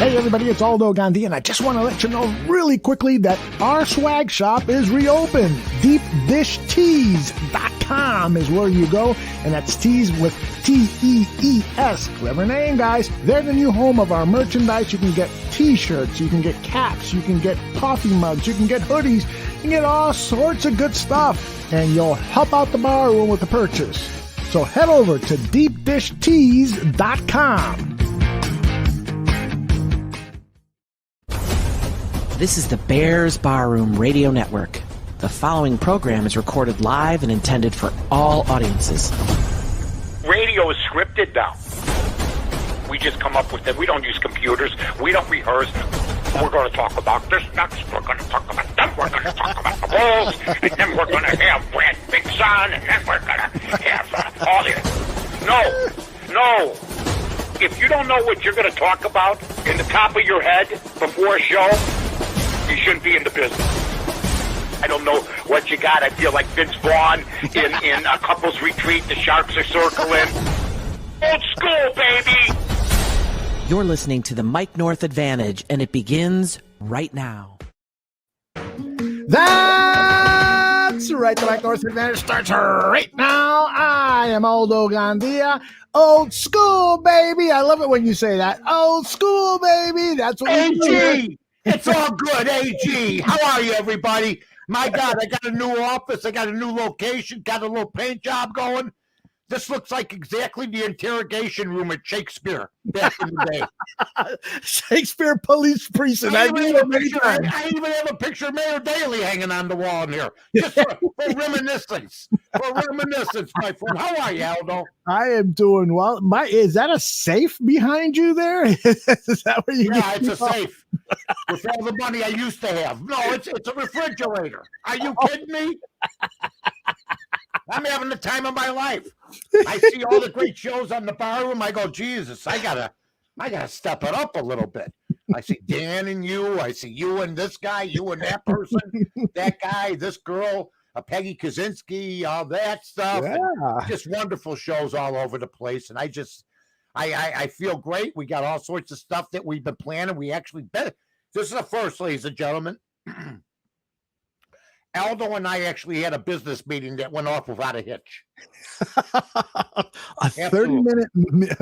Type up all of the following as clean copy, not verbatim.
Hey everybody, it's Aldo Gandhi, and I just want to let you know really quickly that our swag shop is reopened. DeepDishTees.com is where you go, and that's tees with T-E-E-S. Clever name, guys. They're the new home of our merchandise. You can get t-shirts, you can get caps, you can get coffee mugs, you can get hoodies, you can get all sorts of good stuff, and you'll help out the bar room with the purchase. So head over to DeepDishTees.com. This is the Bears Barroom Radio Network. The following program is recorded live and intended for all audiences. Radio is scripted now. We just come up with it. We don't use computers. We don't rehearse. We're going to talk about this next. We're going to talk about them. We're going to talk about the Bulls. And then we're going to have Brad Bixon. And then we're going to have all this. No. If you don't know what you're going to talk about in the top of your head before a show, you shouldn't be in the business. I don't know what you got. I feel like Vince Vaughn in a couple's retreat. The Sharks are circling. Old school, baby. You're listening to the Mike North Advantage, and it begins right now. That's right. The Mike North Advantage starts right now. I am Aldo Gandia. Old school, baby. I love it when you say that. Old school, baby. That's what we do. It's all good, AG. How are you, everybody? My God, I got a new office. I got a new location. Got a little paint job going. This looks like exactly the interrogation room at Shakespeare back in the day. Shakespeare Police Precinct. I even have a picture of Mayor Daley hanging on the wall in here. Just for reminiscence. For reminiscence, my friend. How are you, Aldo? I am doing well. Is that a safe behind you there? Is that where you Yeah, it's a safe. With all the money I used to have. No, it's a refrigerator. Are you kidding me? I'm having the time of my life. I see all the great shows on the bar room. I go, Jesus, I gotta step it up a little bit. I see Dan and you. I see you and this guy, you and that person, that guy, this girl, Peggy Kaczynski, all that stuff. Yeah. Just wonderful shows all over the place. And I feel great. We got all sorts of stuff that we've been planning. We actually bet. This is the first, ladies and gentlemen. Aldo and I actually had a business meeting that went off without a hitch. A 30-minute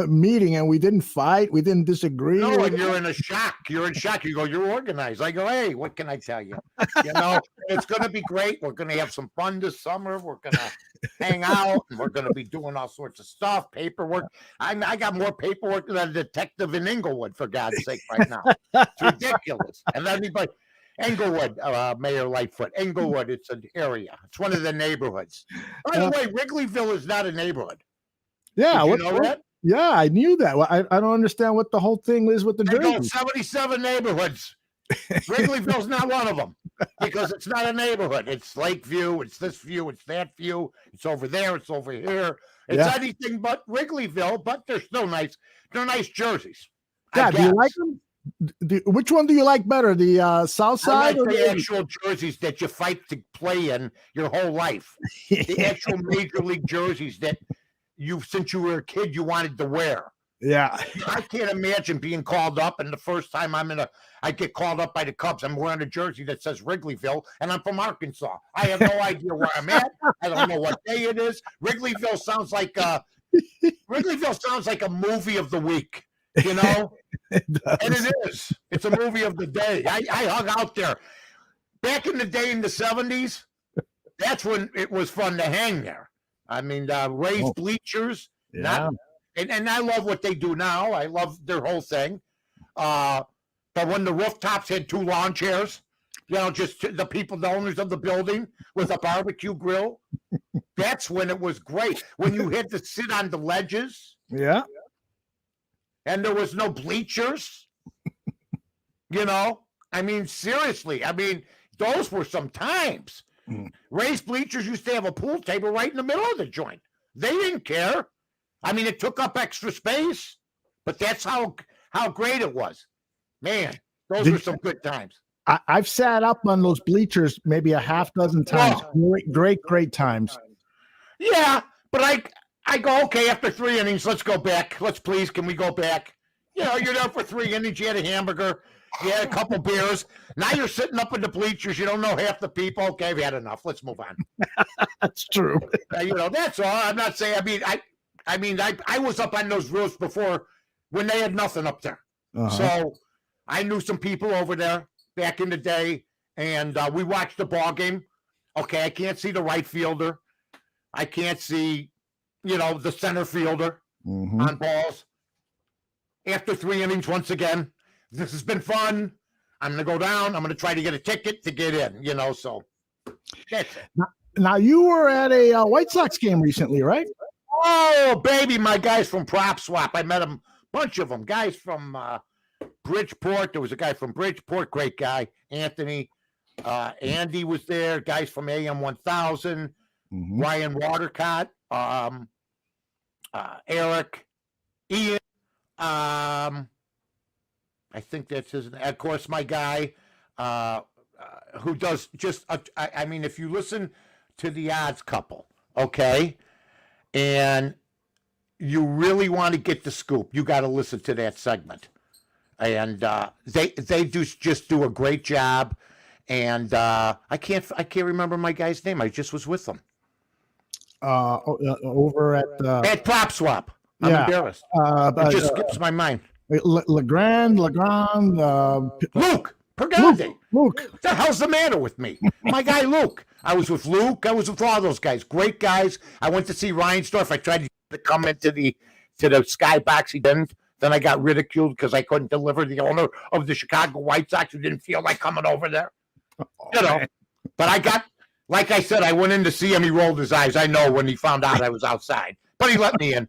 meeting, and we didn't fight. We didn't disagree. No, and you're in a shock. You're in shock. You go, you're organized. I go, hey, what can I tell you? You know, it's going to be great. We're going to have some fun this summer. We're going to hang out, and we're going to be doing all sorts of stuff, paperwork. I got more paperwork than a detective in Inglewood, for God's sake, right now. It's ridiculous. And everybody... Englewood, Mayor Lightfoot. Englewood, it's an area. It's one of the neighborhoods. By the way, Wrigleyville is not a neighborhood. Yeah. Did you know that? Yeah, I knew that. Well, I don't understand what the whole thing is with the They go jerseys. 77 neighborhoods. Wrigleyville's not one of them because it's not a neighborhood. It's Lakeview. It's this view. It's that view. It's over there. It's over here. It's anything but Wrigleyville, but they're still nice. They're nice jerseys. Yeah, do you like them? Which one do you like better, the South Side or the actual jerseys that you fight to play in your whole life? The actual major league jerseys that since you were a kid, you wanted to wear. Yeah. I can't imagine being called up, and the first time I get called up by the Cubs, I'm wearing a jersey that says Wrigleyville, and I'm from Arkansas. I have no idea where I'm at. I don't know what day it is. Wrigleyville sounds like a movie of the week. You know, and it is. It's a movie of the day. I hung out there back in the day in the 70s. That's when it was fun to hang there. I mean, raised bleachers. Yeah. And I love what they do now. I love their whole thing. But when the rooftops had 2 lawn chairs, you know, just the people, the owners of the building with a barbecue grill, that's when it was great. When you had to sit on the ledges. Yeah. And there was no bleachers, you know? I mean, seriously. I mean, those were some times. Raised bleachers used to have a pool table right in the middle of the joint. They didn't care. I mean, it took up extra space, but that's how great it was. Man, those were some good times. I've sat up on those bleachers maybe a half dozen times. Oh. Great times. Yeah, but I go, okay, after 3 innings, let's go back. Can we go back? You're there for 3 innings. You had a hamburger. You had a couple beers. Now you're sitting up in the bleachers. You don't know half the people. Okay, I've had enough. Let's move on. That's true. That's all. I'm not saying. I was up on those roofs before when they had nothing up there. Uh-huh. So I knew some people over there back in the day, and we watched the ball game. Okay, I can't see the right fielder. I can't see, the center fielder on balls. After 3 innings, once again, this has been fun. I'm going to go down. I'm going to try to get a ticket to get in, so that's it. Now, you were at a White Sox game recently, right? Oh, baby, my guys from Prop Swap. I met them, bunch of them. Guys from Bridgeport. There was a guy from Bridgeport, great guy, Anthony. Andy was there. Guys from AM 1000, Ryan Watercott, Eric, Ian. I think that's his. Of course, my guy, who does just. If you listen to the Odds Couple, okay, and you really want to get the scoop, you got to listen to that segment, and they do a great job. And I can't remember my guy's name. I just was with them. Over at Prop Swap. I'm embarrassed. It just skips my mind. Legrand, Luke Pergande. Luke. What the hell's the matter with me? My guy Luke. I was with Luke. I was with all those guys. Great guys. I went to see Reinsdorf. I tried to come into the skybox. He didn't. Then I got ridiculed because I couldn't deliver the owner of the Chicago White Sox who didn't feel like coming over there. But I got, like I said, I went in to see him. He rolled his eyes. I know when he found out I was outside, but he let me in.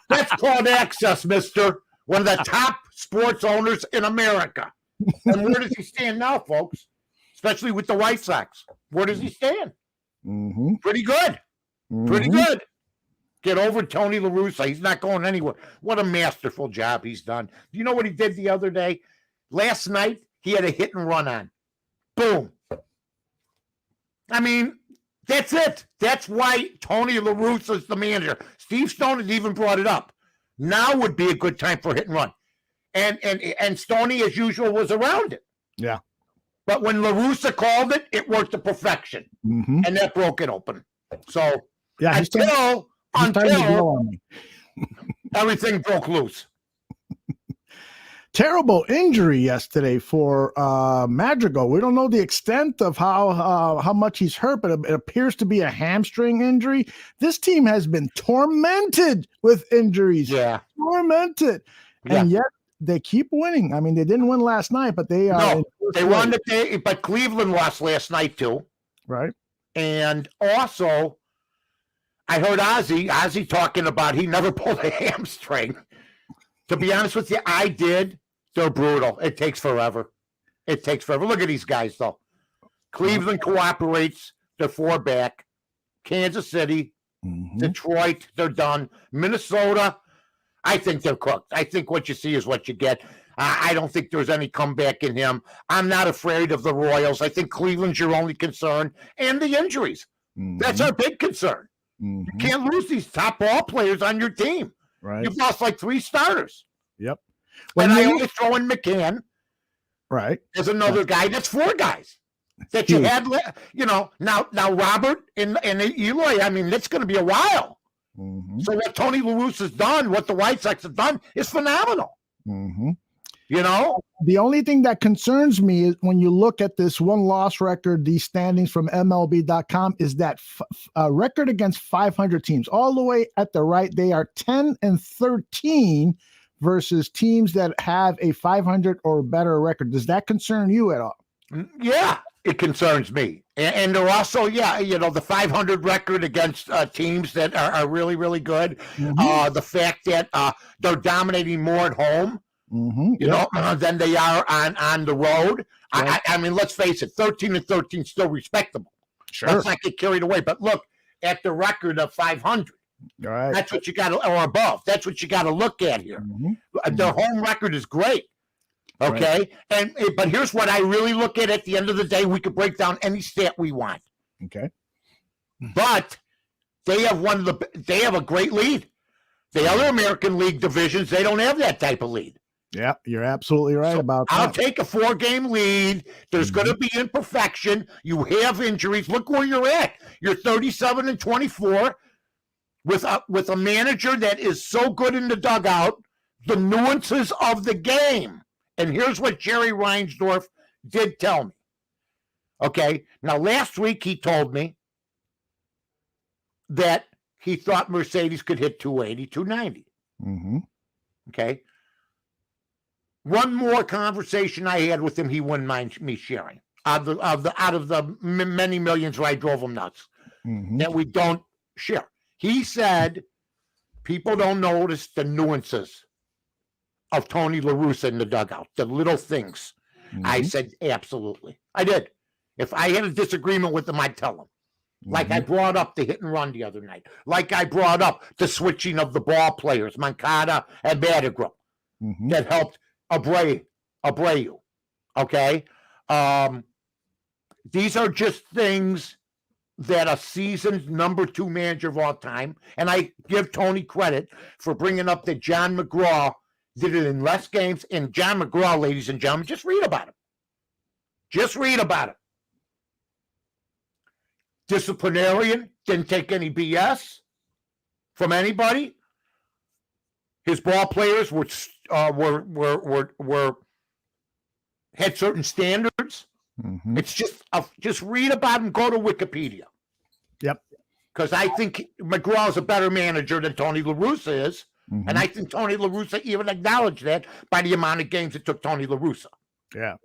That's called access, mister. One of the top sports owners in America. And where does he stand now, folks? Especially with the White Sox. Where does he stand? Pretty good. Pretty good. Get over Tony La Russa. He's not going anywhere. What a masterful job he's done. Do you know what he did the other day? Last night, he had a hit and run on. Boom. That's it. That's why Tony La Russa is the manager. Steve Stone has even brought it up. Now would be a good time for hit and run. And Stoney, as usual, was around it. Yeah. But when La Russa called it, it worked to perfection. And that broke it open. So until everything broke loose. Terrible injury yesterday for Madrigal. We don't know the extent of how much he's hurt, but it appears to be a hamstring injury. This team has been tormented with injuries. Yeah. Tormented. Yeah. And yet they keep winning. They didn't win last night, but they are. No, they won today, but Cleveland lost last night too. Right. And also, I heard Ozzy talking about he never pulled a hamstring. To be honest with you, I did. They're brutal. It takes forever. Look at these guys, though. Cleveland cooperates. They're 4 back. Kansas City, Detroit, they're done. Minnesota, I think they're cooked. I think what you see is what you get. I don't think there's any comeback in him. I'm not afraid of the Royals. I think Cleveland's your only concern. And the injuries. That's our big concern. You can't lose these top ball players on your team. Right. You've lost like 3 starters. Yep. And I always throw in McCann. Right. As another guy. That's 4 guys that you had. Now Robert and Eloy, that's going to be a while. So what Tony La Russa has done, what the White Sox have done, is phenomenal. The only thing that concerns me is when you look at this 1-loss record, these standings from MLB.com, is that record against 500 teams. All the way at the right, they are 10-13 versus teams that have a 500 or better record. Does that concern you at all? Yeah, it concerns me. And they're also, the 500 record against teams that are really, really good. The fact that they're dominating more at home. Than they are on the road. Right. Let's face it, 13-13 still respectable. Sure. Let's not get carried away. But look at the record of 500. Right. That's what you got to, or above. That's what you got to look at here. Their home record is great. Okay. Right. But here's what I really look at the end of the day. We could break down any stat we want. Okay. But they have a great lead. The other American League divisions, they don't have that type of lead. Yeah, you're absolutely right about that. I'll take a 4-game lead. There's going to be imperfection. You have injuries. Look where you're at. You're 37-24 with a manager that is so good in the dugout. The nuances of the game. And here's what Jerry Reinsdorf did tell me. Okay, now last week he told me that he thought Mercedes could hit 280, 290. Mm-hmm. Okay. One more conversation I had with him, he wouldn't mind me sharing. Out of the many millions where I drove him nuts, that we don't share. He said people don't notice the nuances of Tony La Russa in the dugout, the little things. I said, absolutely. I did. If I had a disagreement with him, I'd tell him. Like I brought up the hit and run the other night. Like I brought up the switching of the ball players, Moncada and Madigan, that helped Abreu. Okay? These are just things that a seasoned number 2 manager of all time, and I give Tony credit for bringing up that John McGraw did it in less games. And John McGraw, ladies and gentlemen, just read about him. Just read about it. Disciplinarian, didn't take any BS from anybody. His ball players were had certain standards. It's just read about him. Go to Wikipedia. Yep. Because I think McGraw's a better manager than Tony La Russa is, and I think Tony La Russa even acknowledged that by the amount of games it took Tony La Russa. Yeah.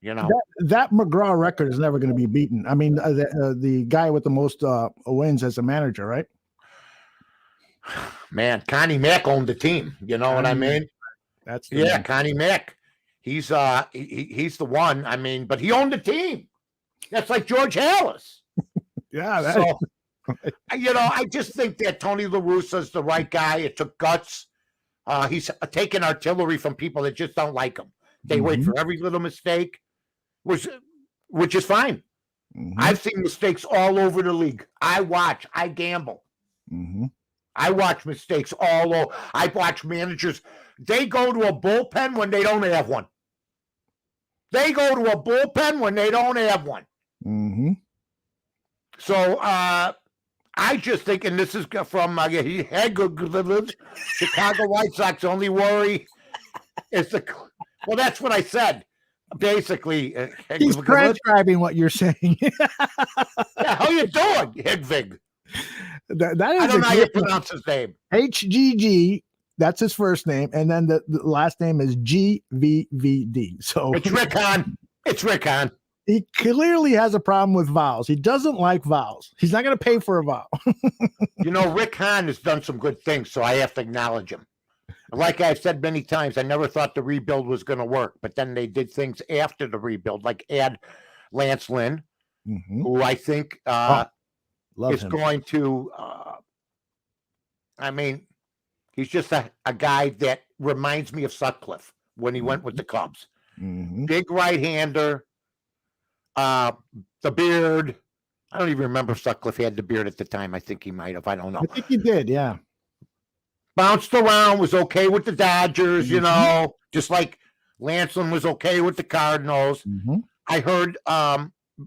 You know, that McGraw record is never going to be beaten. I mean, the guy with the most wins as a manager, right? Man, Connie Mack owned the team. You know what I mean? That's man. Connie Mack. He's the one. I mean, but he owned the team. That's like George Halas. Yeah. So, you know, I just think that Tony La Russa is the right guy. It took guts. He's taken artillery from people that just don't like him. They wait for every little mistake, which is fine. I've seen mistakes all over the league. I watch. I gamble. I watch mistakes all over. I watch managers. They go to a bullpen when they don't have one. They go to a bullpen when they don't have one. So I just think, and this is from Chicago White Sox. Only worry is well, that's what I said. Basically, he's transcribing what you're saying. Yeah, how you doing, Hedvig? That is I don't know how you pronounce his name. HGG. That's his first name, and then the last name is GVVD. So it's Rick Hahn. It's Rick Hahn. He clearly has a problem with vowels. He doesn't like vowels. He's not going to pay for a vowel. You know, Rick Hahn has done some good things, so I have to acknowledge him. Like I've said many times, I never thought the rebuild was going to work, but then they did things after the rebuild, like add Lance Lynn, who I think is going to. I mean, he's just a guy that reminds me of Sutcliffe when he went with the Cubs. Big right-hander, the beard. I don't even remember if Sutcliffe had the beard at the time. I think he might have. I don't know. I think he did, yeah. Bounced around, was okay with the Dodgers, you know, just like Lancelin was okay with the Cardinals. I heard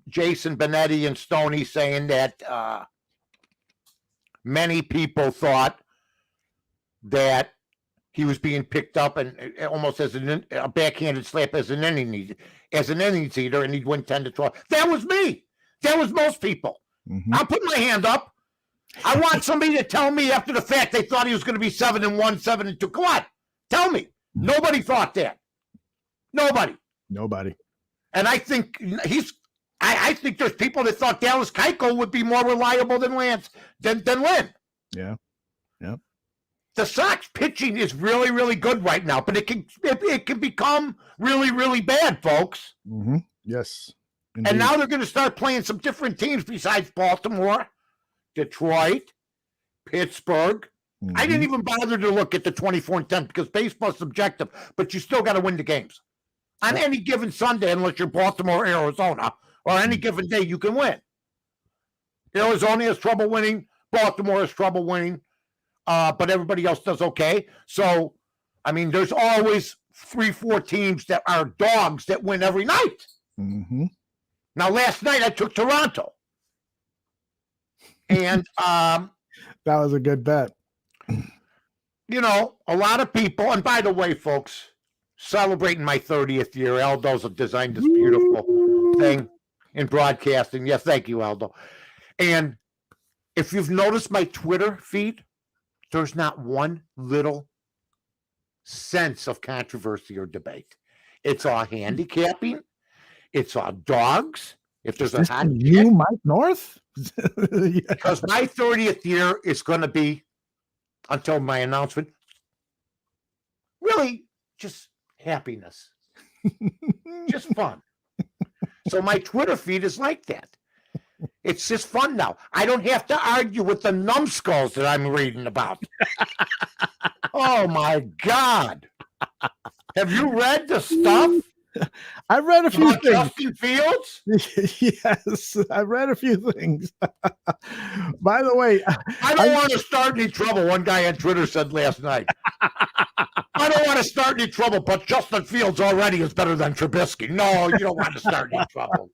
Jason Benetti and Stoney saying that many people thought that he was being picked up and almost as a backhanded slap as an innings eater, and he'd win 10 to 12. That was me. That was most people. I'll put my hand up. I want somebody to tell me after the fact they thought he was going to be 7-1, 7-2. Come on, tell me. Nobody thought that. Nobody. And I think I think there's people that thought Dallas Keuchel would be more reliable than Lynn. Yeah. The Sox pitching is really, really good right now, but it can become really, really bad, folks. Yes. Indeed. And now they're going to start playing some different teams besides Baltimore, Detroit, Pittsburgh. I didn't even bother to look at the 24-10 because baseball's subjective, but you still got to win the games. On any given Sunday, unless you're Baltimore or Arizona, or any given day, you can win. Arizona has trouble winning. Baltimore has trouble winning. but everybody else does okay. So, I mean, there's always 3-4 teams that are dogs that win every night. Mm-hmm. Now, last night I took Toronto. And that was a good bet. You know, a lot of people, and by the way, folks, celebrating my 30th year, Aldo's designed this beautiful thing in broadcasting. Yes, thank you, Aldo. And if you've noticed my Twitter feed, there's not one little sense of controversy or debate. It's all handicapping. It's all dogs. If there's a hot you, Mike North, because my 30th year is going to be, until my announcement, really just happiness, just fun. So my Twitter feed is like that. It's just fun now. I don't have to argue with the numbskulls that I'm reading about. Oh my God. Have you read the stuff? I read a few things. Justin Fields? Yes, I read a few things. By the way, I don't want to start any trouble. One guy on Twitter said last night. I don't want to start any trouble, but Justin Fields already is better than Trubisky. No, you don't want to start any trouble.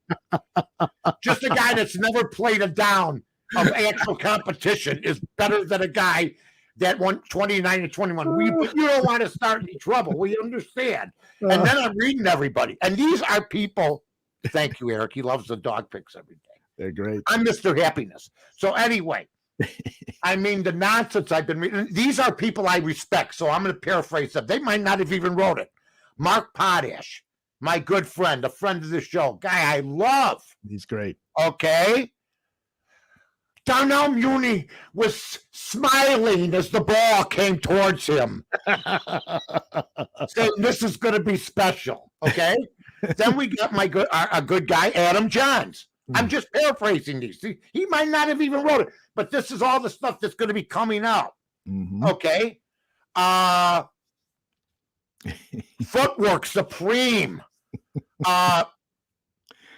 Just a guy that's never played a down of actual competition is better than a guy that won 29-21. You don't want to start any trouble. We understand. And then I'm reading everybody. And these are people. Thank you, Eric. He loves the dog picks every day. They're great. I'm Mr. Happiness. So anyway, I mean, the nonsense I've been reading, these are people I respect. So I'm going to paraphrase them. They might not have even wrote it. Mark Potash, my good friend, a friend of the show, guy I love. He's great. Okay. Darnell Mooney was smiling as the ball came towards him, saying this is going to be special. Okay. Then we got a good guy, Adam Johns. I'm just paraphrasing these. He might not have even wrote it, but this is all the stuff that's going to be coming out. Mm-hmm. Okay. Footwork Supreme.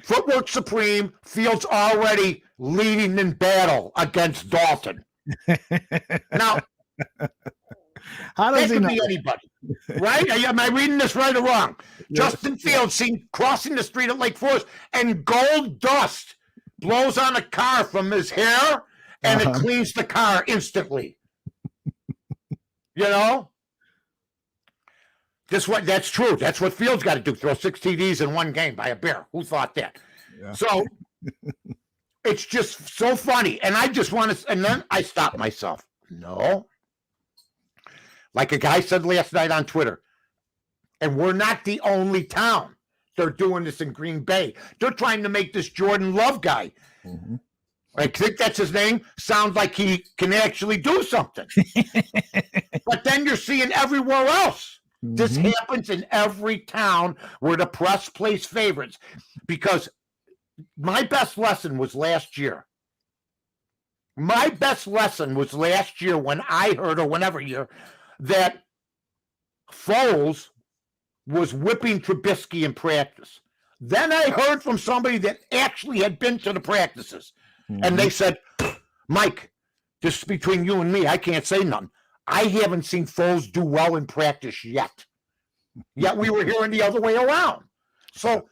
Footwork Supreme. Fields already leading in battle against Dalton. Now, how does that he could know? be anybody, right? Am I reading this right or wrong? Yeah. Justin Fields seen crossing the street at Lake Forest, and gold dust blows on a car from his hair, and it cleans the car instantly. You know? That's true. That's what Fields got to do. Throw 6 TDs in one game by a bear. Who thought that? Yeah. So it's just so funny. And I just want to, and then I stop myself. No. Like a guy said last night on Twitter, and we're not the only town. They're doing this in Green Bay. They're trying to make this Jordan Love guy. Mm-hmm. I think that's his name. Sounds like he can actually do something. But then you're seeing everywhere else. Mm-hmm. This happens in every town where the press plays favorites. Because my best lesson was last year. My best lesson was last year when I heard, or whenever year, that Foles was whipping Trubisky in practice. Then I heard from somebody that actually had been to the practices. Mm-hmm. And they said, Mike, this is between you and me. I can't say nothing. I haven't seen Foles do well in practice yet. Yet we were hearing the other way around. So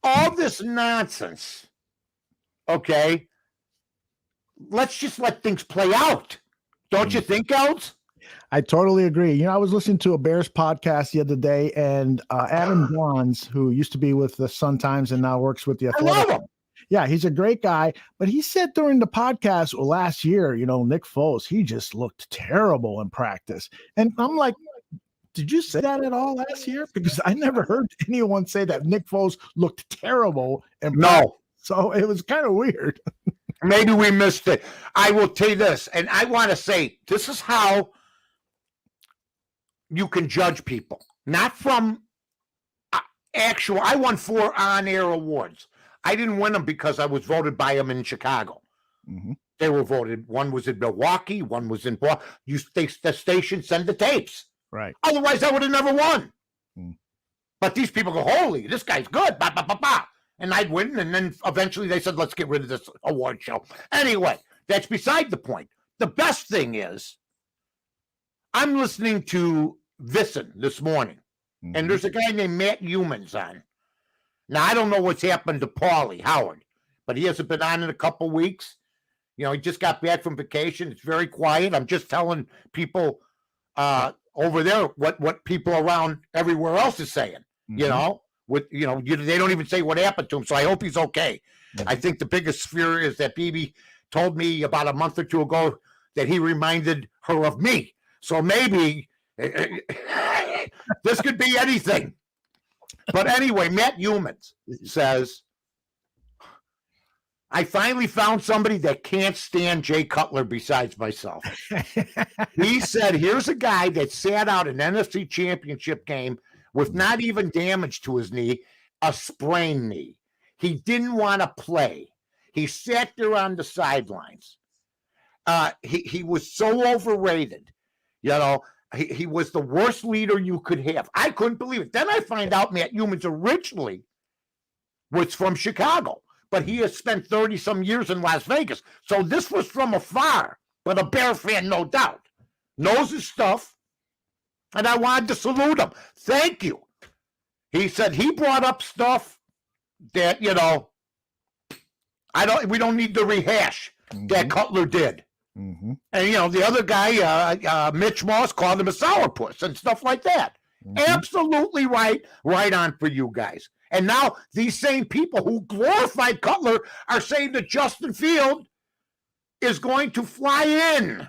all this nonsense, okay, let's just let things play out. Don't you think, Els? I totally agree. You know, I was listening to a Bears podcast the other day, and Adam Johns, who used to be with the Sun-Times and now works with the Athletic. I love him. Yeah, he's a great guy. But he said during the podcast last year, you know, Nick Foles, he just looked terrible in practice. And I'm like, did you say that at all last year? Because I never heard anyone say that Nick Foles looked terrible in practice. No. So it was kind of weird. Maybe we missed it. I will tell you this, and I want to say this is how you can judge people. Not from actual. I won 4 on-air awards. I didn't win them because I was voted by them in Chicago. Mm-hmm. They were voted. One was in Milwaukee. One was in Boston. The station send the tapes. Right. Otherwise, I would have never won. Mm. But these people go, holy, this guy's good. Bah, bah, bah, bah. And I'd win. And then eventually they said, let's get rid of this award show. Anyway, that's beside the point. the best thing is I'm listening to Visson this morning, and there's a guy named Matt Humans on. Now, I don't know what's happened to Paulie Howard, but he hasn't been on in a couple weeks. You know, he just got back from vacation. It's very quiet. I'm just telling people over there what people around everywhere else is saying. You know, they don't even say what happened to him. So I hope he's okay. I think the biggest fear is that BB told me about a month or two ago that he reminded her of me. So maybe this could be anything. But anyway, Matt Humans says, I finally found somebody that can't stand Jay Cutler besides myself. He said, here's a guy that sat out an NFC championship game with not even damage to his knee, a sprained knee. He didn't want to play. He sat there on the sidelines. He was so overrated. You know, he was the worst leader you could have. I couldn't believe it. Then I find out Matt Humans originally was from Chicago, but he has spent 30-some years in Las Vegas. So this was from afar, but a Bear fan, no doubt. Knows his stuff, and I wanted to salute him. Thank you. He said he brought up stuff that, you know, we don't need to rehash that Cutler did. And, you know, the other guy, Mitch Moss, called him a sourpuss and stuff like that. Absolutely right on for you guys. And now these same people who glorified Cutler are saying that Justin Field is going to fly in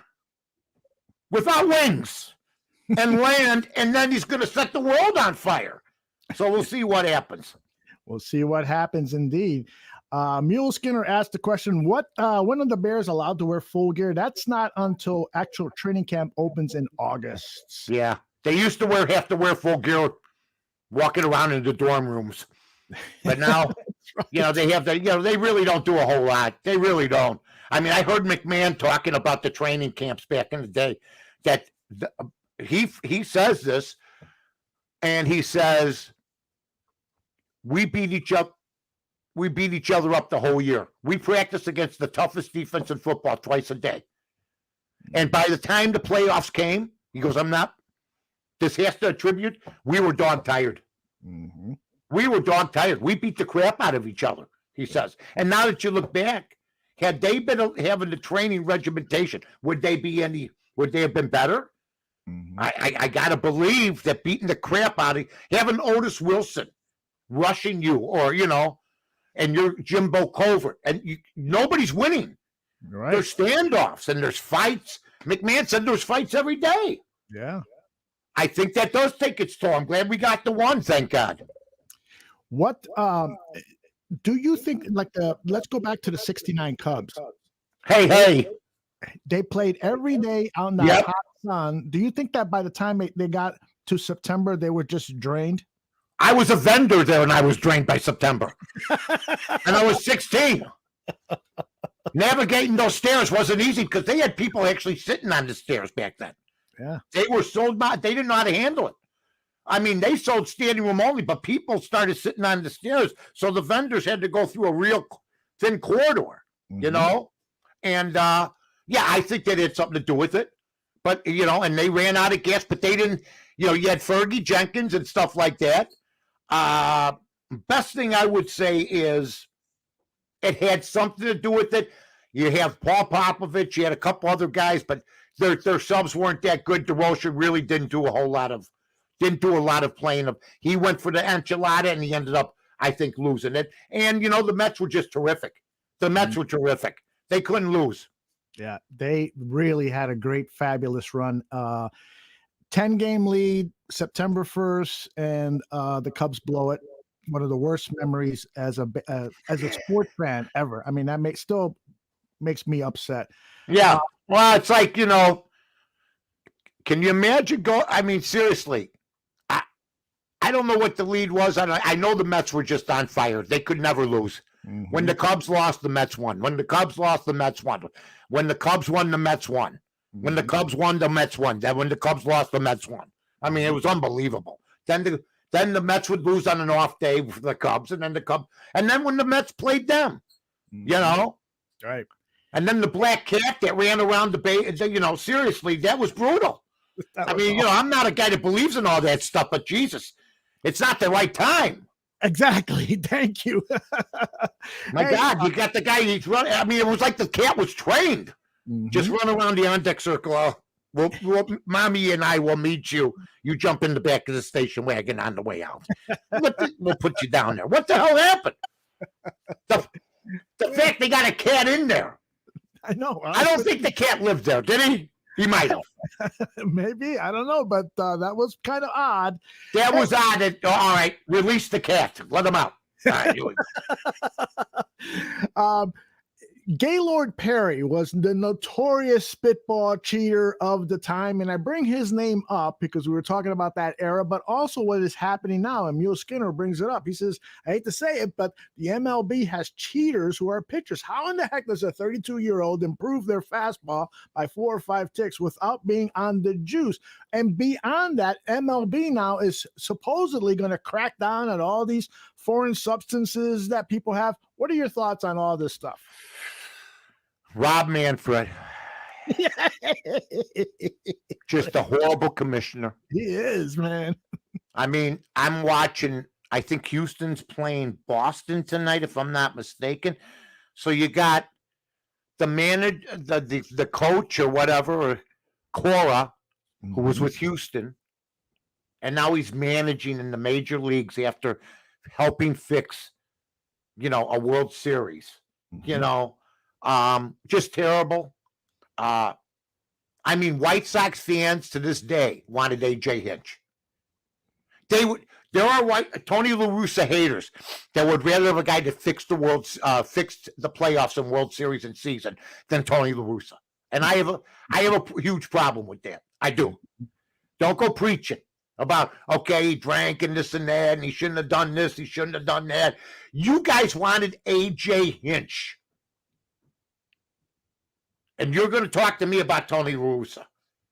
without wings and land, and then he's going to set the world on fire. So we'll see what happens. We'll see what happens indeed. Mule Skinner asked the question, when are the Bears allowed to wear full gear? That's not until actual training camp opens in August. Yeah. They used to have to wear full gear walking around in the dorm rooms. But now, right. You know, they really don't do a whole lot. They really don't. I mean, I heard McMahon talking about the training camps back in the day that he says this, and he says, we beat each other up the whole year. We practice against the toughest defense in football twice a day. And by the time the playoffs came, he goes, this has to attribute, we were dog tired. We were dog tired. We beat the crap out of each other, he says. And now that you look back, had they been having the training regimentation, would they have been better? I got to believe that beating the crap out of having Otis Wilson rushing you, or, you know, and you're Jimbo Covert, and nobody's winning. Right. There's standoffs and there's fights. McMahon said there's fights every day. Yeah. I think that does take its toll. I'm glad we got the one, thank God. What do you think, let's go back to the 69 Cubs. Hey. They played every day out in the hot sun. Do you think that by the time they got to September, they were just drained? I was a vendor there, and I was drained by September. And I was 16. Navigating those stairs wasn't easy because they had people actually sitting on the stairs back then. Yeah. They were sold by, they didn't know how to handle it. I mean, they sold standing room only, but people started sitting on the stairs. So the vendors had to go through a real thin corridor, you know? And, I think that had something to do with it. But, you know, and they ran out of gas, but they didn't, you know, you had Fergie Jenkins and stuff like that. Best thing I would say is it had something to do with it. You have Paul Popovich, you had a couple other guys, but their subs weren't that good. DeRoche really didn't do a lot of playing. He went for the enchilada, and he ended up, I think, losing it. And, you know, the Mets were just terrific. The Mets were terrific. They couldn't lose. Yeah, they really had a great, fabulous run. 10-game lead, September 1st, and the Cubs blow it. One of the worst memories as a sports fan ever. I mean, that still makes me upset. Yeah. Well, it's like, you know, can you imagine I mean, seriously, I don't know what the lead was. I know the Mets were just on fire. They could never lose. When the Cubs lost, the Mets won. When the Cubs lost, the Mets won. When the Cubs won, the Mets won. When the Cubs won, the Mets won. Then when the Cubs lost, the Mets won. I mean, it was unbelievable. Then the Mets would lose on an off day for the Cubs, and then when the Mets played them, you know, right? And then the black cat that ran around the bay, seriously, that was brutal. I'm not a guy that believes in all that stuff, but Jesus, it's not the right time. Exactly. Thank you. My God, you got the guy, he's running. I mean, it was like the cat was trained. Just run around the on-deck circle. Mommy and I will meet you. You jump in the back of the station wagon on the way out. We'll put you down there. What the hell happened? The fact they got a cat in there. I know. I don't think the cat lived there, did he? He might have. Maybe. I don't know, but that was kind of odd. That was odd. All right, release the cat. Let him out. All right, Gaylord Perry was the notorious spitball cheater of the time, and I bring his name up because we were talking about that era, but also what is happening now, and Mule Skinner brings it up. He says, I hate to say it, but the MLB has cheaters who are pitchers. How in the heck does a 32-year-old improve their fastball by 4 or 5 ticks without being on the juice? And beyond that, MLB now is supposedly going to crack down on all these foreign substances that people have. What are your thoughts on all this stuff? Rob Manfred. Just a horrible commissioner. He is, man. I mean, I'm watching, I think Houston's playing Boston tonight, if I'm not mistaken. So you got the manager, the coach or whatever, or Cora, who was with Houston, and now he's managing in the major leagues after helping fix, a World Series. Just terrible. I mean, White Sox fans to this day wanted AJ Hinch. There are Tony La Russa haters that would rather have a guy that fixed the playoffs and World Series and season than Tony La Russa. And I have a huge problem with that. I do. Don't go preaching about, okay, he drank and this and that, and he shouldn't have done this, he shouldn't have done that. You guys wanted AJ Hinch. And you're going to talk to me about Tony La Russa,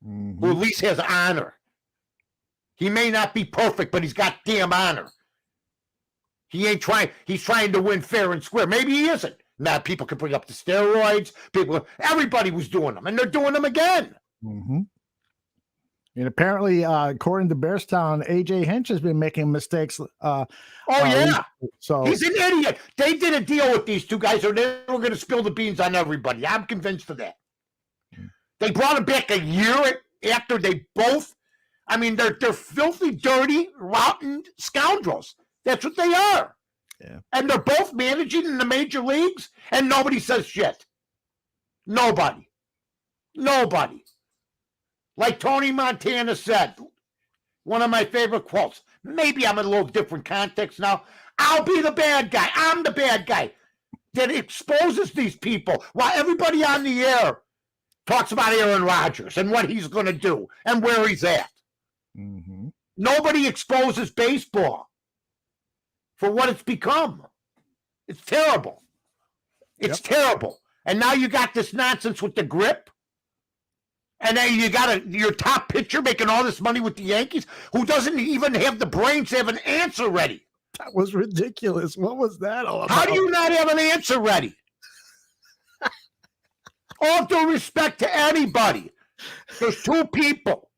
who at least has honor. He may not be perfect, but he's got damn honor. He ain't trying. He's trying to win fair and square. Maybe he isn't. Now people can bring up the steroids. Everybody was doing them, and they're doing them again. And apparently, according to Bearstown, AJ Hinch has been making mistakes. So he's an idiot. They did a deal with these two guys, or they were going to spill the beans on everybody. I'm convinced of that. They brought him back a year after they both. I mean, they're filthy, dirty, rotten scoundrels. That's what they are. Yeah. And they're both managing in the major leagues, and nobody says shit. Nobody. Like Tony Montana said, one of my favorite quotes. Maybe I'm in a little different context now. I'll be the bad guy. I'm the bad guy that exposes these people while everybody on the air talks about Aaron Rodgers and what he's going to do and where he's at. Nobody exposes baseball for what it's become. It's terrible. It's terrible. And now you got this nonsense with the grip. And then you got your top pitcher making all this money with the Yankees who doesn't even have the brains to have an answer ready. That was ridiculous. What was that all about? How do you not have an answer ready? All due respect to anybody. There's two people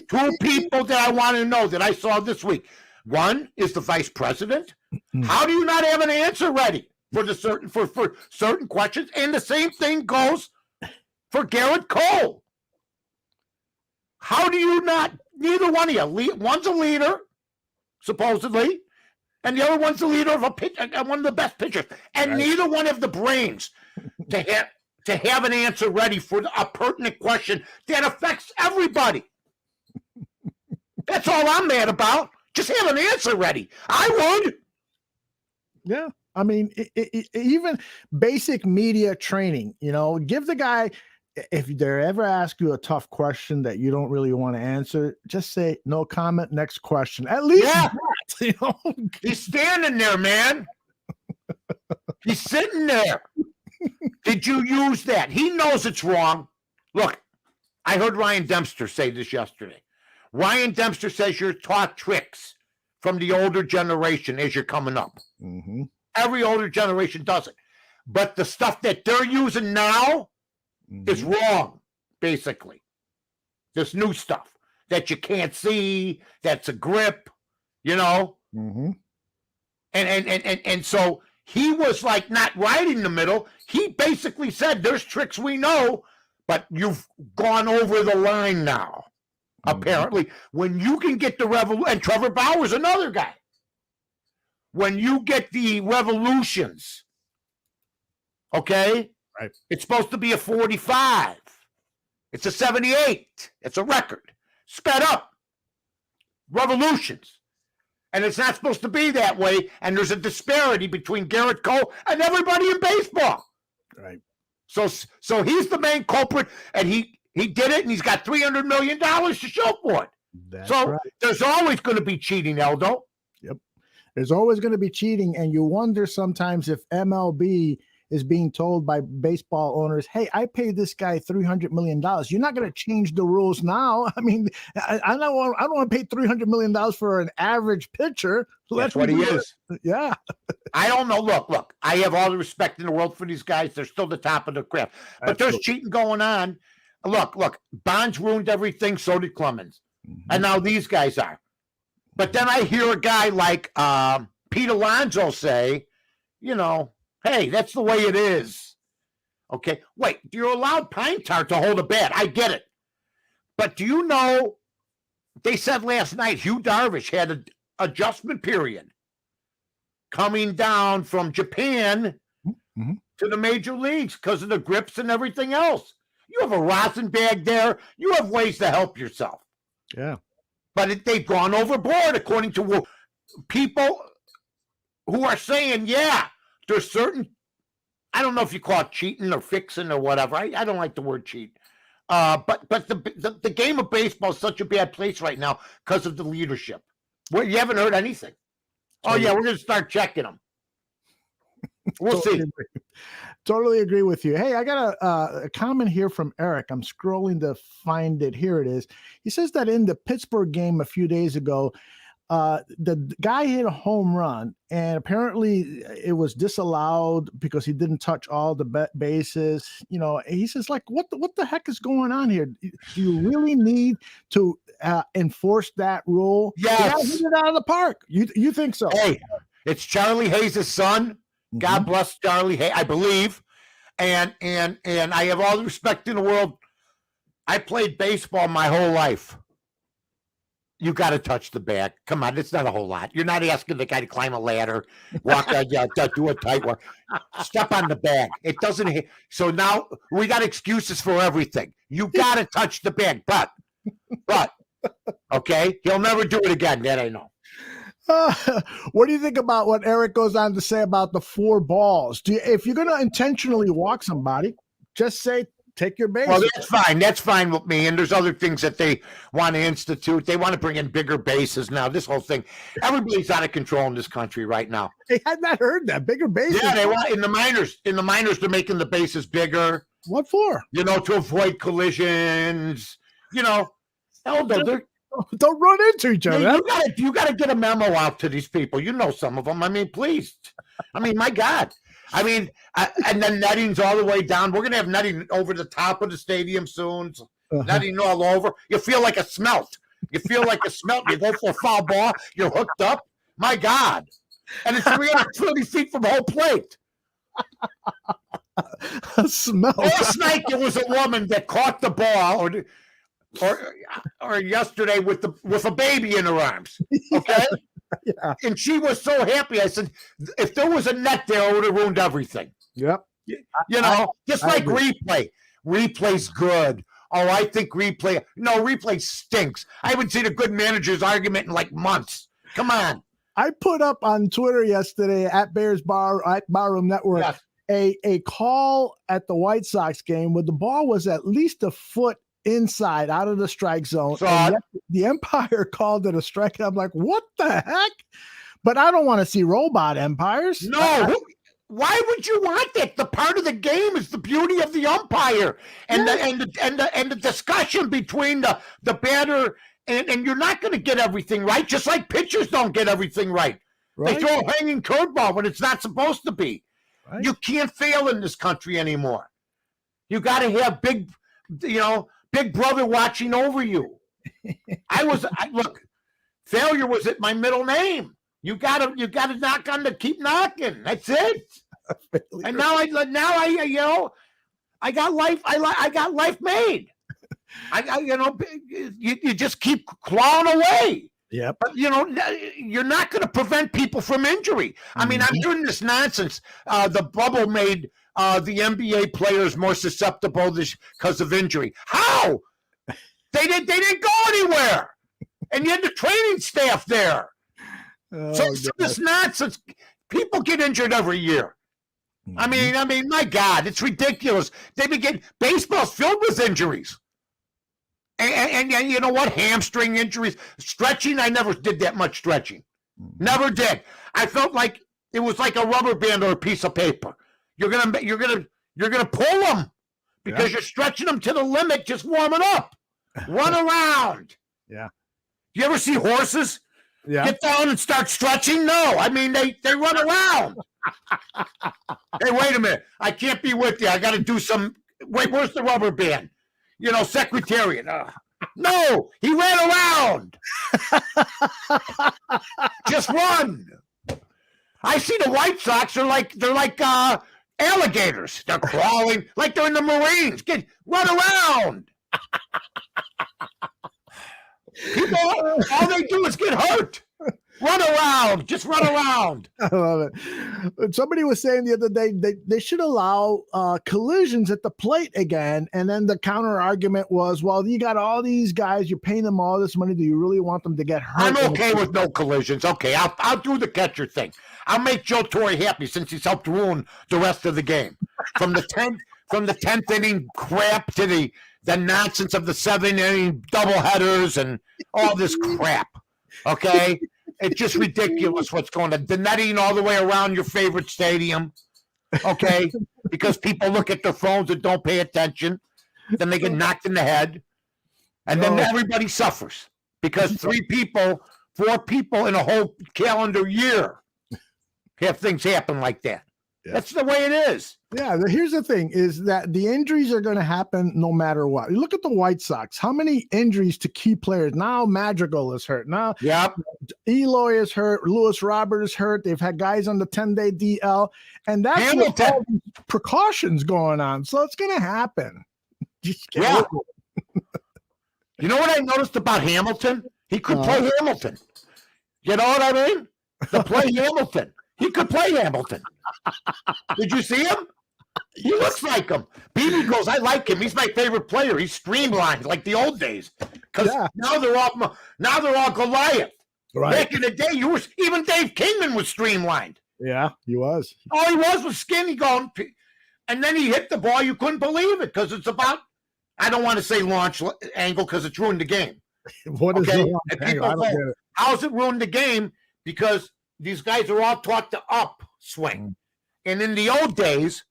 that I want to know that I saw this week. One is the vice president. How do you not have an answer ready for certain questions? And the same thing goes for Garrett Cole. How do you not? Neither one of you. One's a leader, supposedly, and the other one's the leader of one of the best pitchers. And neither one have the brains to have an answer ready for a pertinent question that affects everybody. That's all I'm mad about. Just have an answer ready. I would. Yeah. I mean, even basic media training, give the guy, if they ever ask you a tough question that you don't really want to answer, just say, no comment, next question. At least that, He's standing there, man. He's sitting there. Did you use that? He knows it's wrong. Look, I heard Ryan Dempster say this yesterday. Ryan Dempster says you're taught tricks from the older generation as you're coming up. Every older generation does it. But the stuff that they're using now is wrong, basically. This new stuff that you can't see, that's a grip, you know? And so he was like not riding the middle. He basically said, there's tricks we know, but you've gone over the line now. Apparently, when you can get the revolution, and Trevor Bauer's another guy. When you get the revolutions, okay? Right. It's supposed to be a 45. It's a 78. It's a record. Sped up. Revolutions. And it's not supposed to be that way. And there's a disparity between Garrett Cole and everybody in baseball. Right. So he's the main culprit, and he did it, and he's got $300 million to show for it. That's so right. There's always going to be cheating, Eldo. Yep. There's always going to be cheating, and you wonder sometimes if MLB is being told by baseball owners, hey, I paid this guy $300 million. You're not going to change the rules now. I mean, I don't want to pay $300 million for an average pitcher. That's what he is. Yeah. I don't know. Look, I have all the respect in the world for these guys. They're still the top of the craft. But there's cheating going on. Look, Bonds ruined everything. So did Clemens. And now these guys are. But then I hear a guy like Pete Alonso say, you know, hey, that's the way it is. Okay. Wait, you're allowed Pine Tar to hold a bat. I get it. But do you know, they said last night Hugh Darvish had an adjustment period coming down from Japan to the major leagues because of the grips and everything else. You have a rosin bag there. You have ways to help yourself. Yeah. But they've gone overboard, according to people who are saying, yeah, there's certain, I don't know if you call it cheating or fixing or whatever. I don't like the word cheat. But the game of baseball is such a bad place right now because of the leadership. Well, you haven't heard anything. Oh, yeah, we're going to start checking them. We'll see. Totally agree with you. Hey, I got a comment here from Eric. I'm scrolling to find it. Here it is. He says that in the Pittsburgh game a few days ago, the guy hit a home run, and apparently it was disallowed because he didn't touch all the bases. You know, he says, like, what the heck is going on here? Do you really need to enforce that rule? Yes. Hit it out of the park. You think so? Hey, it's Charlie Hayes' son. God bless Charlie Hayes, I believe. And I have all the respect in the world. I played baseball my whole life. You got to touch the bag. Come on, it's not a whole lot. You're not asking the guy to climb a ladder, walk, do a tight one. Step on the bag. It doesn't hit. So now we got excuses for everything. You got to touch the bag, but, okay, he'll never do it again. That I know. What do you think about what Eric goes on to say about the 4 balls? If you're going to intentionally walk somebody, just say, take your base. Well, that's fine. That's fine with me. And there's other things that they want to institute. They want to bring in bigger bases now. This whole thing, everybody's out of control in this country right now. I had not heard that. Bigger bases. Yeah, they want in the minors. In the minors, they're making the bases bigger. What for? You know, to avoid collisions. You know, don't run into each other. You got to get a memo out to these people. You know some of them. I mean, please. I mean, my God. I mean, and then netting's all the way down. We're going to have netting over the top of the stadium soon. Netting all over. You feel like a smelt. You feel like a smelt. You go for a foul ball. You're hooked up. My God. And it's 320 feet from home plate. A smelt. Last night, there was a woman that caught the ball, or yesterday with a baby in her arms. Okay. Yeah. And she was so happy. I said, if there was a net there, it would have ruined everything. Yep. You know, just like replay. Replay's good. Oh, I think replay stinks. I haven't seen a good manager's argument in like months. Come on. I put up on Twitter yesterday at Barroom Network a call at the White Sox game where the ball was at least a foot inside out of the strike zone. And the umpire called it a strike. I'm like, what the heck? But I don't want to see robot umpires. No. Why would you want that? The part of the game is the beauty of the umpire and the discussion between the batter and you're not going to get everything right, just like pitchers don't get everything right. They throw a hanging curveball when it's not supposed to be. Right. You can't fail in this country anymore. You got to have big brother watching over you. Look, failure was at my middle name. You gotta knock on keep knocking. That's it. And now I got life. I got life made. You just keep clawing away. Yep. But you're not going to prevent people from injury. I mean, I'm doing this nonsense. The bubble made the NBA players more susceptible because of injury. How? They didn't go anywhere, and you had the training staff there. So this nonsense. People get injured every year. I mean, my God, it's ridiculous. Baseball's filled with injuries. And you know what? Hamstring injuries, stretching. I never did that much stretching. Never did. I felt like it was like a rubber band or a piece of paper. You're gonna pull them because you're stretching them to the limit, just warming up. Run around. Yeah. You ever see horses get down and start stretching? No. I mean, they run around. Hey, wait a minute. I can't be with you. I got to do some. Wait, where's the rubber band? Secretariat. No, he ran around. Just run. I see the White Sox are they're like alligators. They're crawling like they're in the Marines. Run around. People, all they do is get hurt. Run around. Just run around. I love it. Somebody was saying the other day they should allow collisions at the plate again. And then the counter argument was, well, you got all these guys, you're paying them all this money. Do you really want them to get hurt? I'm okay with no collisions. Okay, I'll do the catcher thing. I'll make Joe Torre happy since he's helped ruin the rest of the game. From the 10th inning crap to the nonsense of the 7th inning doubleheaders and all this crap. Okay? It's just ridiculous what's going on. The netting all the way around your favorite stadium, okay? Because people look at their phones and don't pay attention. Then they get knocked in the head. And then everybody suffers because 4 people in a whole calendar year have things happen like that. Yeah. That's the way it is. Yeah, here's the thing is that the injuries are going to happen no matter what. You look at the White Sox. How many injuries to key players? Now Madrigal is hurt. Now Eloy is hurt. Lewis Robert is hurt. They've had guys on the 10-day DL. And that's with all these precautions going on. So it's going to happen. You know what I noticed about Hamilton? He could play Hamilton. You know what I mean? To play Hamilton. He could play Hamilton. Did you see him? He looks like him. BB goes, I like him. He's my favorite player. He's streamlined like the old days. Because now they're all Goliath. Right. Back in the day, even Dave Kingman was streamlined. Yeah, he was. All he was skinny going. And then he hit the ball. You couldn't believe it because it's about, I don't want to say launch angle because it's ruined the game. What is the launch angle? I don't get it. How's it ruined the game? Because these guys are all taught to upswing. And in the old days,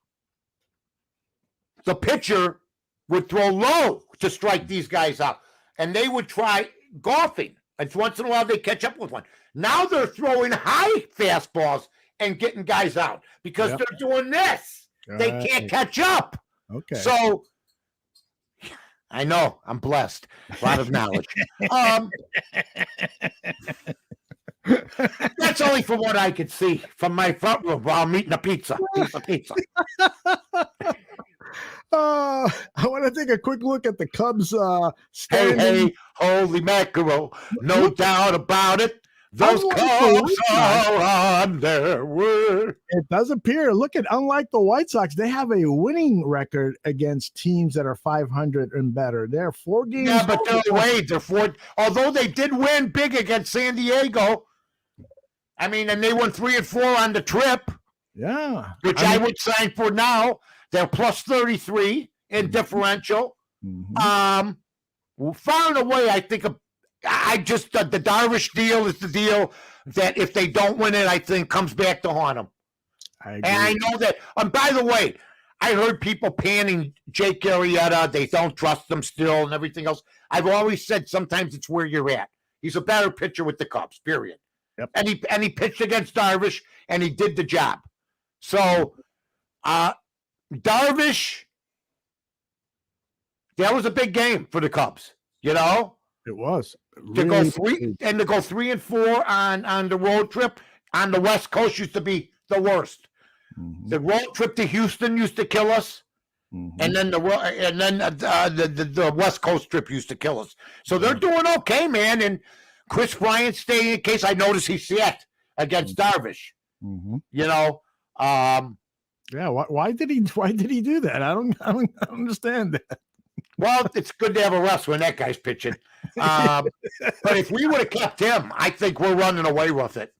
the pitcher would throw low to strike these guys out. And they would try golfing. And once in a while, they catch up with one. Now they're throwing high fastballs and getting guys out because they're doing this. They can't catch up. Okay. So, I know. I'm blessed. A lot of knowledge. That's only from what I could see from my front room while I'm eating a piece of pizza. I want to take a quick look at the Cubs standing. Hey, holy mackerel. No doubt about it. Those Cubs are on their way. It does appear. Look at, unlike the White Sox, they have a winning record against teams that are 500 and better. They're 4 games. Yeah, but they're 4. Although they did win big against San Diego. I mean, and they won 3-4 on the trip. Yeah. Which I would sign for now. They're plus 33 in differential. Far and away, I think the Darvish deal is the deal that if they don't win it, I think comes back to haunt them. And I know that. And by the way, I heard people panning Jake Arrieta. They don't trust him still and everything else. I've always said sometimes it's where you're at. He's a better pitcher with the Cubs, period. Yep. And he pitched against Darvish, and he did the job. So Darvish, that was a big game for the Cubs, you know? It was. To go 3-4 on the road trip on the West Coast used to be the worst. Mm-hmm. The road trip to Houston used to kill us, and then the West Coast trip used to kill us. So they're doing okay, man. And Chris Bryant staying in case I notice he sat against Darvish. Mm-hmm. You know, yeah. Why did he do that? I don't understand that. Well, it's good to have a rest when that guy's pitching. But if we would have kept him, I think we're running away with it.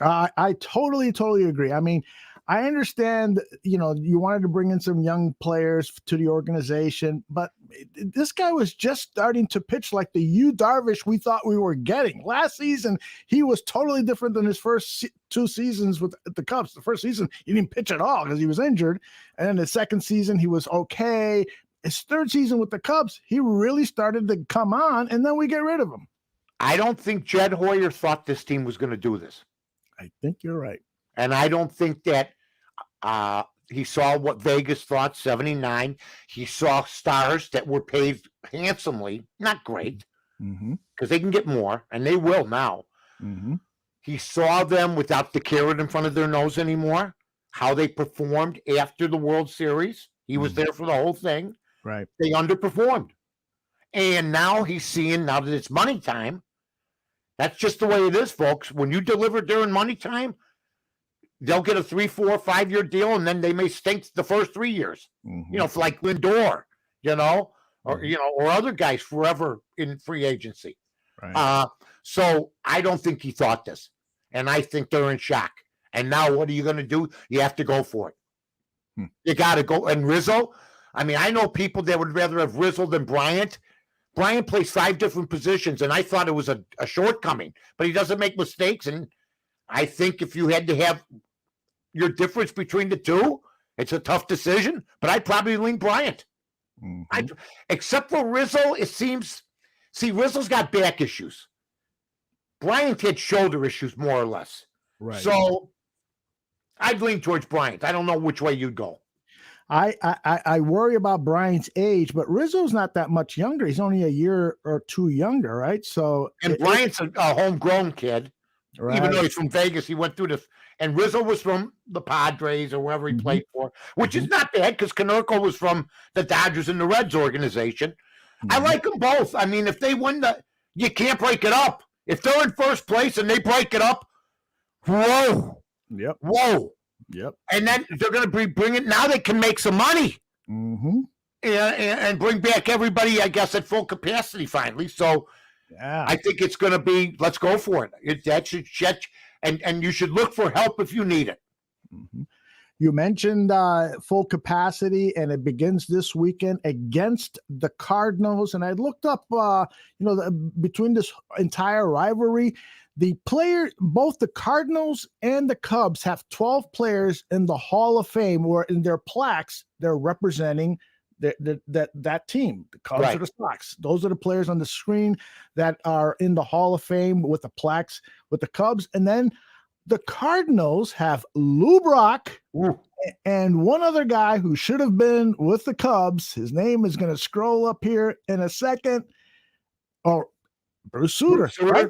I totally agree. I mean, I understand, you wanted to bring in some young players to the organization, but this guy was just starting to pitch like the Yu Darvish we thought we were getting. Last season, he was totally different than his first 2 seasons with the Cubs. The first season, he didn't pitch at all because he was injured. And then the second season, he was okay. His third season with the Cubs, he really started to come on, and then we get rid of him. I don't think Jed Hoyer thought this team was going to do this. I think you're right. And I don't think that he saw what Vegas thought, 79. He saw stars that were paid handsomely, not great, because they can get more, and they will now. Mm-hmm. He saw them without the carrot in front of their nose anymore, how they performed after the World Series. He was there for the whole thing. Right. They underperformed. And now he's seeing, now that it's money time, that's just the way it is, folks. When you deliver during money time, they'll get a 3, 4, 5 year deal, and then they may stink the first 3 years. Mm-hmm. You know, like Lindor, or other guys forever in free agency. Right. So I don't think he thought this, and I think they're in shock. And now what are you going to do? You have to go for it. You got to go. And Rizzo, I mean, I know people that would rather have Rizzo than Bryant. Bryant plays 5 different positions, and I thought it was a shortcoming, but he doesn't make mistakes. And I think if you had to have your difference between the two, it's a tough decision, but I'd probably lean Bryant. Mm-hmm. Except for Rizzo, it seems, Rizzo's got back issues. Bryant had shoulder issues, more or less. Right. So I'd lean towards Bryant. I don't know which way you'd go. I worry about Bryant's age, but Rizzo's not that much younger. He's only a year or 2 younger, right? So, and Bryant's a homegrown kid, right. Even though he's from Vegas, he went through this. And Rizzo was from the Padres or wherever he played for, which is not bad because Konerko was from the Dodgers and the Reds organization. I like them both. I mean, if they win you can't break it up. If they're in first place and they break it up, whoa. Yep. Whoa. Yep. And then they're going to bring it. Now they can make some money. Mm-hmm. And bring back everybody, I guess, at full capacity finally. So yeah. I think it's going to be, let's go for it. That should and you should look for help if you need it. Mm-hmm. You mentioned full capacity, and it begins this weekend against the Cardinals. And I looked up, between this entire rivalry, both the Cardinals and the Cubs have 12 players in the Hall of Fame, where in their plaques, they're representing that team. The Cubs right. are the Sox. Those are the players on the screen that are in the Hall of Fame with the plaques with the Cubs. And then the Cardinals have Lou Brock and one other guy who should have been with the Cubs. His name is going to scroll up here in a second. Oh, Bruce Sutter. Right?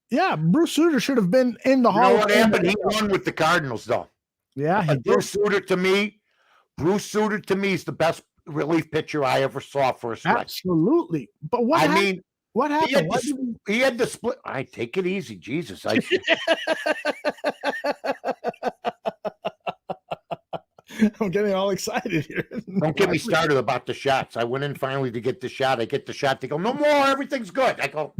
Yeah, Bruce Sutter should have been in the Hall of Fame. What happened? He won with the Cardinals, though. Yeah, Bruce Sutter to me is the best relief pitcher I ever saw for a stretch. Absolutely. But what happened? He had the split. I take it easy, Jesus. I'm getting all excited here. Don't get me started about the shots. I went in finally to get the shot. I get the shot. They go, no more. Everything's good. I go,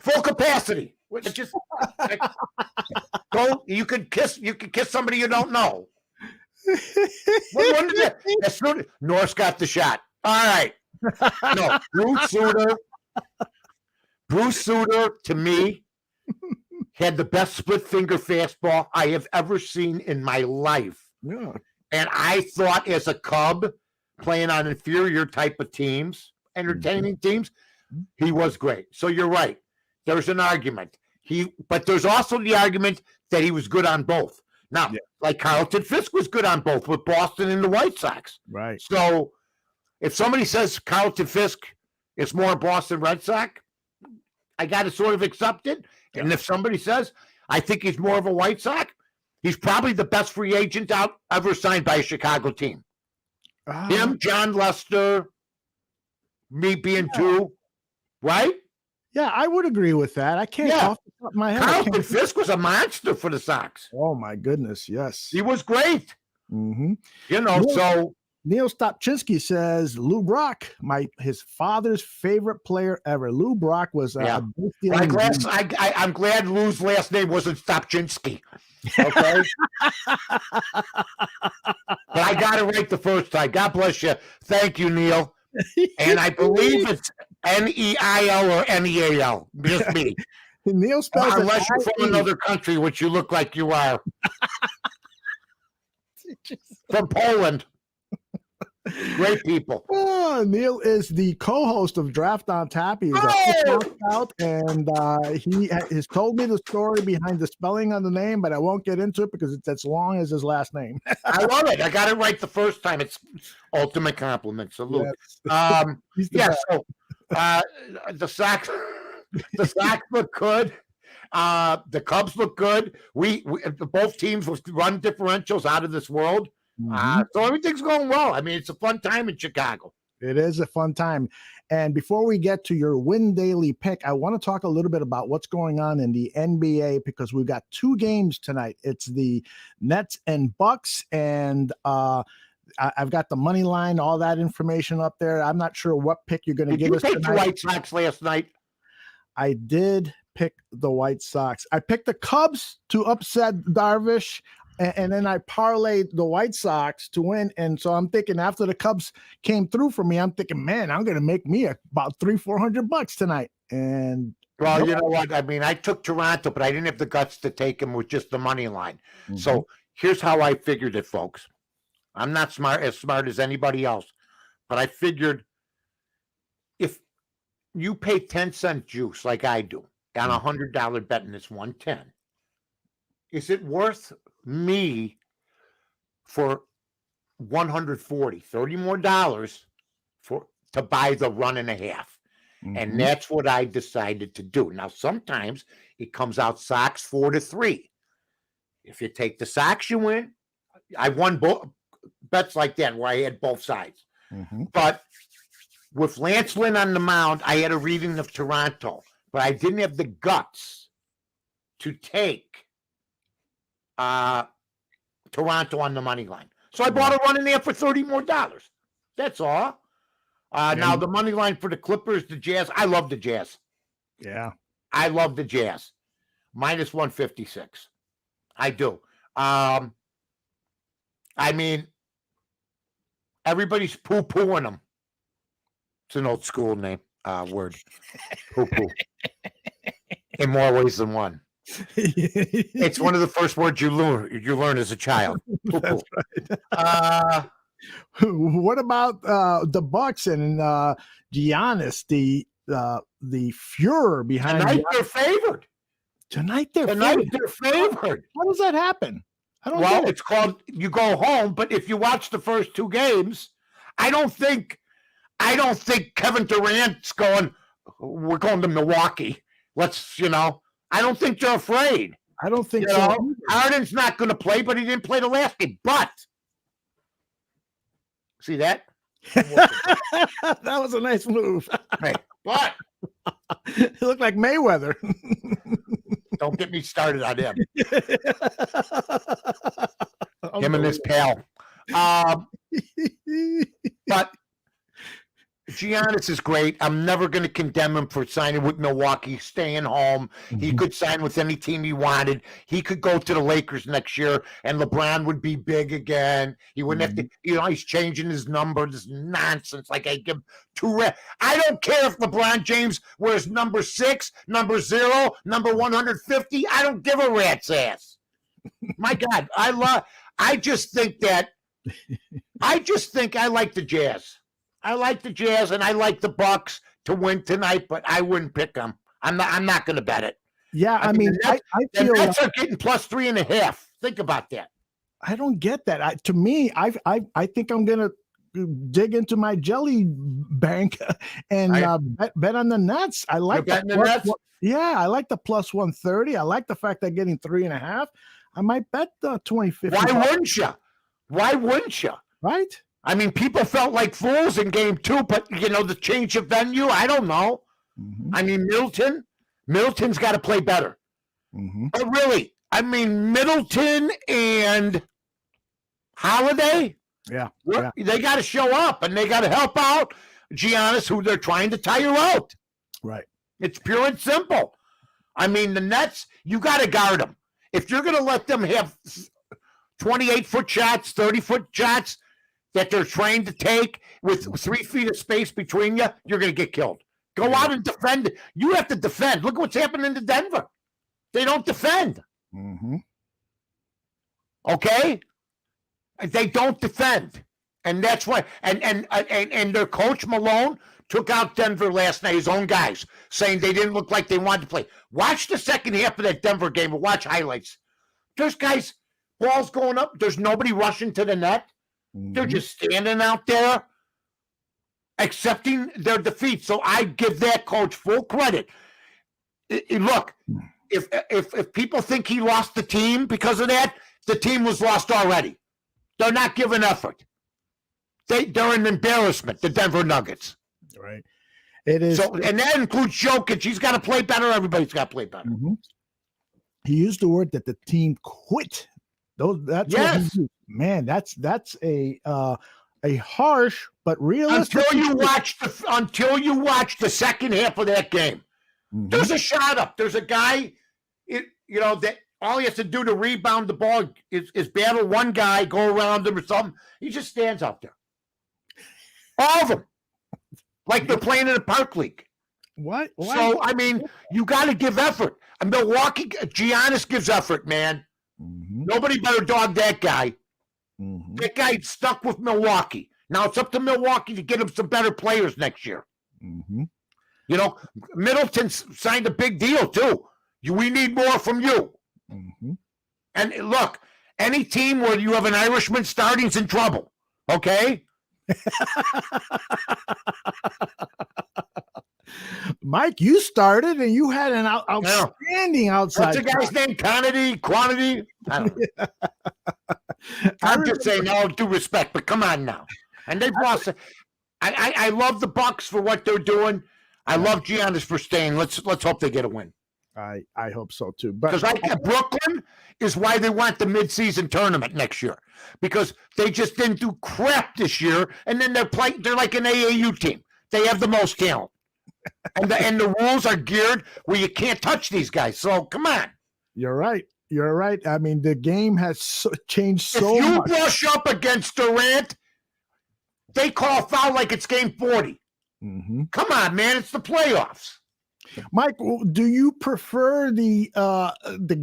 full capacity. Just go. You could kiss somebody you don't know. North's got the shot. All right. No, Bruce Sutter to me had the best split finger fastball I have ever seen in my life. Yeah. And I thought as a Cub playing on inferior type of teams, entertaining teams, he was great. So you're right. There's an argument. But there's also the argument that he was good on both. Now, Yeah. like Carlton Fisk was good on both with Boston and the White Sox. Right. So if somebody says Carlton Fisk is more Boston Red Sox, I got to sort of accept it. Yeah. And if somebody says I think he's more of a White Sox, he's probably the best free agent out ever signed by a Chicago team. Him, John Lester, me being two, right? Yeah, I would agree with that. I can't off the top of my head. Carlton Fisk was a monster for the Sox. Oh my goodness, yes. He was great. Mm-hmm. You know, Neil Stopchinski says Lou Brock, his father's favorite player ever. Lou Brock was I'm glad Lou's last name wasn't Stopchinski. Okay. But I got it right the first time. God bless you. Thank you, Neil. And I believe it's Neil or Neal. Just me. Neil spells unless you're from another country, which you look like you are. From Poland. Great people. Oh, Neil is the co-host of Draft on Tap. He's a scout, and he has told me the story behind the spelling of the name, but I won't get into it because it's as long as his last name. I love it. I got it right the first time. It's ultimate compliment. Salute. Yes. So the Sox look good. The Cubs look good. We both teams will run differentials out of this world. So everything's going well. I mean, it's a fun time in Chicago. It is a fun time. And before we get to your Win Daily pick, I want to talk a little bit about what's going on in the NBA because we've got two games tonight. It's the Nets and Bucks, and I've got the money line, all that information up there. I'm not sure what pick you're going to give us tonight. Did you pick the White Sox last night? I did pick the White Sox. I picked the Cubs to upset Darvish. And then I parlayed the White Sox to win. And so I'm thinking after the Cubs came through for me, I'm thinking, man, I'm going to make me about $300-400 tonight. And well, you know what? I mean, I took Toronto, but I didn't have the guts to take him with just the money line. So here's how I figured it, folks. I'm not as smart as anybody else, but I figured if you pay 10-cent juice like I do on a $100 bet and it's 110, is it worth me for 140, $30 more to buy the run and a half? And that's what I decided to do. Now, sometimes it comes out Sox 4-3. If you take the Sox, you win. I won both bets like that where I had both sides. But with Lance Lynn on the mound, I had a reading of Toronto, but I didn't have the guts to take Toronto on the money line. So I bought a run in there for $30 more. That's all. Now the money line for the Clippers, the Jazz. I love the Jazz. Yeah. I love the Jazz. Minus 156. I do. I mean, everybody's poo-pooing them. It's an old school name, word. Poo-poo. In more ways than one. It's one of the first words you learn as a child. That's right. What about the Bucks and Giannis, the Fuhrer behind? Tonight they're favored. Tonight they're favored. How does that happen? It's called you go home. But if you watch the first two games, I don't think Kevin Durant's going. We're going to Milwaukee. I don't think they're afraid. I don't think so. Harden's not going to play, but he didn't play the last game. But see that? That was a nice move. Hey, but it looked like Mayweather. Don't get me started on him. Him and his pal. But Giannis is great. I'm never going to condemn him for signing with Milwaukee, staying home. He could sign with any team he wanted. He could go to the Lakers next year, and LeBron would be big again. He wouldn't have to, he's changing his number. This nonsense. Like I give I don't care if LeBron James wears number 6, number 0, number 150. I don't give a rat's ass. My God, I just think I like the Jazz. I like the Jazz and I like the Bucks to win tonight, but I wouldn't pick them. I'm not going to bet it. Yeah, I mean, I feel the Nets are getting plus 3.5. Think about that. I don't get that. To me, I think I'm gonna dig into my jelly bank and bet on the Nets. I like the Nets. Yeah, I like the plus 130. I like the fact that getting 3.5. I might bet the 20-50. Why wouldn't you? Why wouldn't you? Right. I mean, people felt like fools in game 2, but the change of venue, I don't know. Mm-hmm. I mean, Middleton's got to play better. Mm-hmm. But really, I mean, Middleton and Holiday, they got to show up and they got to help out Giannis, who they're trying to tire out. Right. It's pure and simple. I mean, the Nets, you got to guard them. If you're going to let them have 28-foot shots, 30-foot shots that they're trained to take with 3 feet of space between you, you're going to get killed. Go out and defend. You have to defend. Look what's happening to Denver. They don't defend. Mm-hmm. Okay? They don't defend. And that's why. And their coach, Malone, took out Denver last night, his own guys, saying they didn't look like they wanted to play. Watch the second half of that Denver game or watch highlights. There's guys, balls going up. There's nobody rushing to the net. Mm-hmm. They're just standing out there accepting their defeat. So I give that coach full credit. Look, if people think he lost the team because of that, the team was lost already. They're not giving effort. They're an embarrassment, the Denver Nuggets. Right. It is. So, and that includes Jokic. He's got to play better. Everybody's got to play better. Mm-hmm. He used the word that the team quit. That's what he used. Man, that's a harsh but realistic. Until you watch the second half of that game, mm-hmm. There's a shot up. There's a guy, that all he has to do to rebound the ball is battle one guy, go around him or something. He just stands out there. All of them. Like they're playing in a park league. What? So, I mean, you got to give effort. And Milwaukee, Giannis gives effort, man. Mm-hmm. Nobody better dog that guy. Mm-hmm. That guy stuck with Milwaukee. Now it's up to Milwaukee to get him some better players next year. Mm-hmm. Middleton signed a big deal, too. We need more from you. Mm-hmm. And look, any team where you have an Irishman starting is in trouble, okay? Mike, you started and you had an outstanding outside. What's the guy's name? Quantity? I don't know. I'm just saying, all due respect, but come on now. And they've lost. I love the Bucks for what they're doing. I love Giannis for staying. Let's hope they get a win. I hope so too. Because Brooklyn is why they want the midseason tournament next year. Because they just didn't do crap this year, and then they're like an AAU team. They have the most talent. And the rules are geared where you can't touch these guys. So come on. You're right. I mean, the game has changed so much. If you brush up against Durant, they call a foul like it's game 40. Mm-hmm. Come on, man. It's the playoffs. Mike, do you prefer the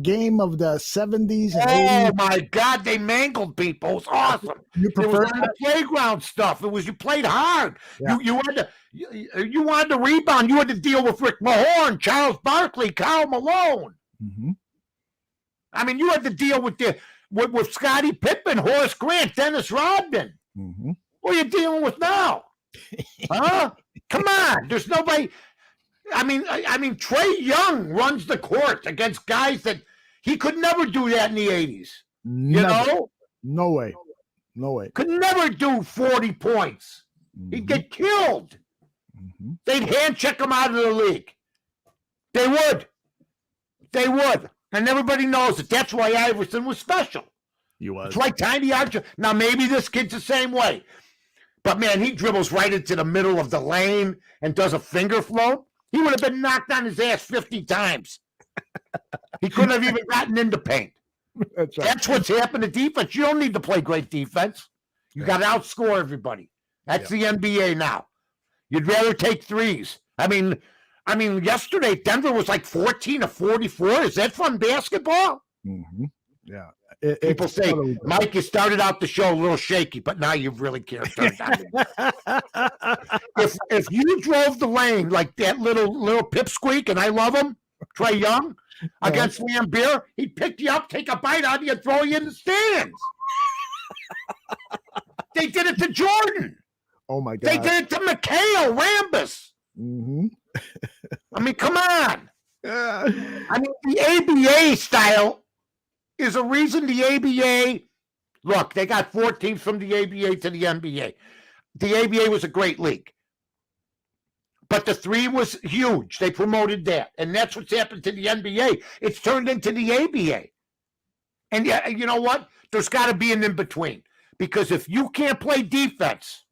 game of the 70s and 80s? Oh, my God. They mangled people. It was awesome. You prefer the playground stuff. You played hard. Yeah. You wanted to rebound. You had to deal with Rick Mahorn, Charles Barkley, Karl Malone. Mm-hmm. I mean, you had to deal with with Scottie Pippen, Horace Grant, Dennis Rodman. Mm-hmm. What are you dealing with now? Huh? Come on. There's nobody. I mean, Trae Young runs the court against guys that he could never do that in the 80s. Never. No way. Could never do 40 points. Mm-hmm. He'd get killed. Mm-hmm. They'd hand check him out of the league. They would. And everybody knows it. That's why Iverson was special. He was. It's like Tiny Archer. Now, maybe this kid's the same way. But, man, he dribbles right into the middle of the lane and does a finger float. He would have been knocked on his ass 50 times. He couldn't have even gotten into paint. That's right. That's what's happened to defense. You don't need to play great defense. You got to outscore everybody. That's the NBA now. You'd rather take threes. I mean, yesterday Denver was like 14 of 44. Is that fun basketball? Mm-hmm. Yeah. People say, totally Mike, you started out the show a little shaky, but now you really can't turn down. If you drove the lane like that little pipsqueak, and I love him, Trae Young against Liam Beer. He'd pick you up, take a bite out of you, and throw you in the stands. They did it to Jordan. Oh, my God. They did it to Mikhail Rambis. Mm-hmm. I mean, come on. I mean, the ABA style is a reason the ABA, look, they got 4 teams from the ABA to the NBA. The ABA was a great league. But the 3 was huge. They promoted that. And that's what's happened to the NBA. It's turned into the ABA. And yeah, you know what? There's got to be an in-between. Because if you can't play defense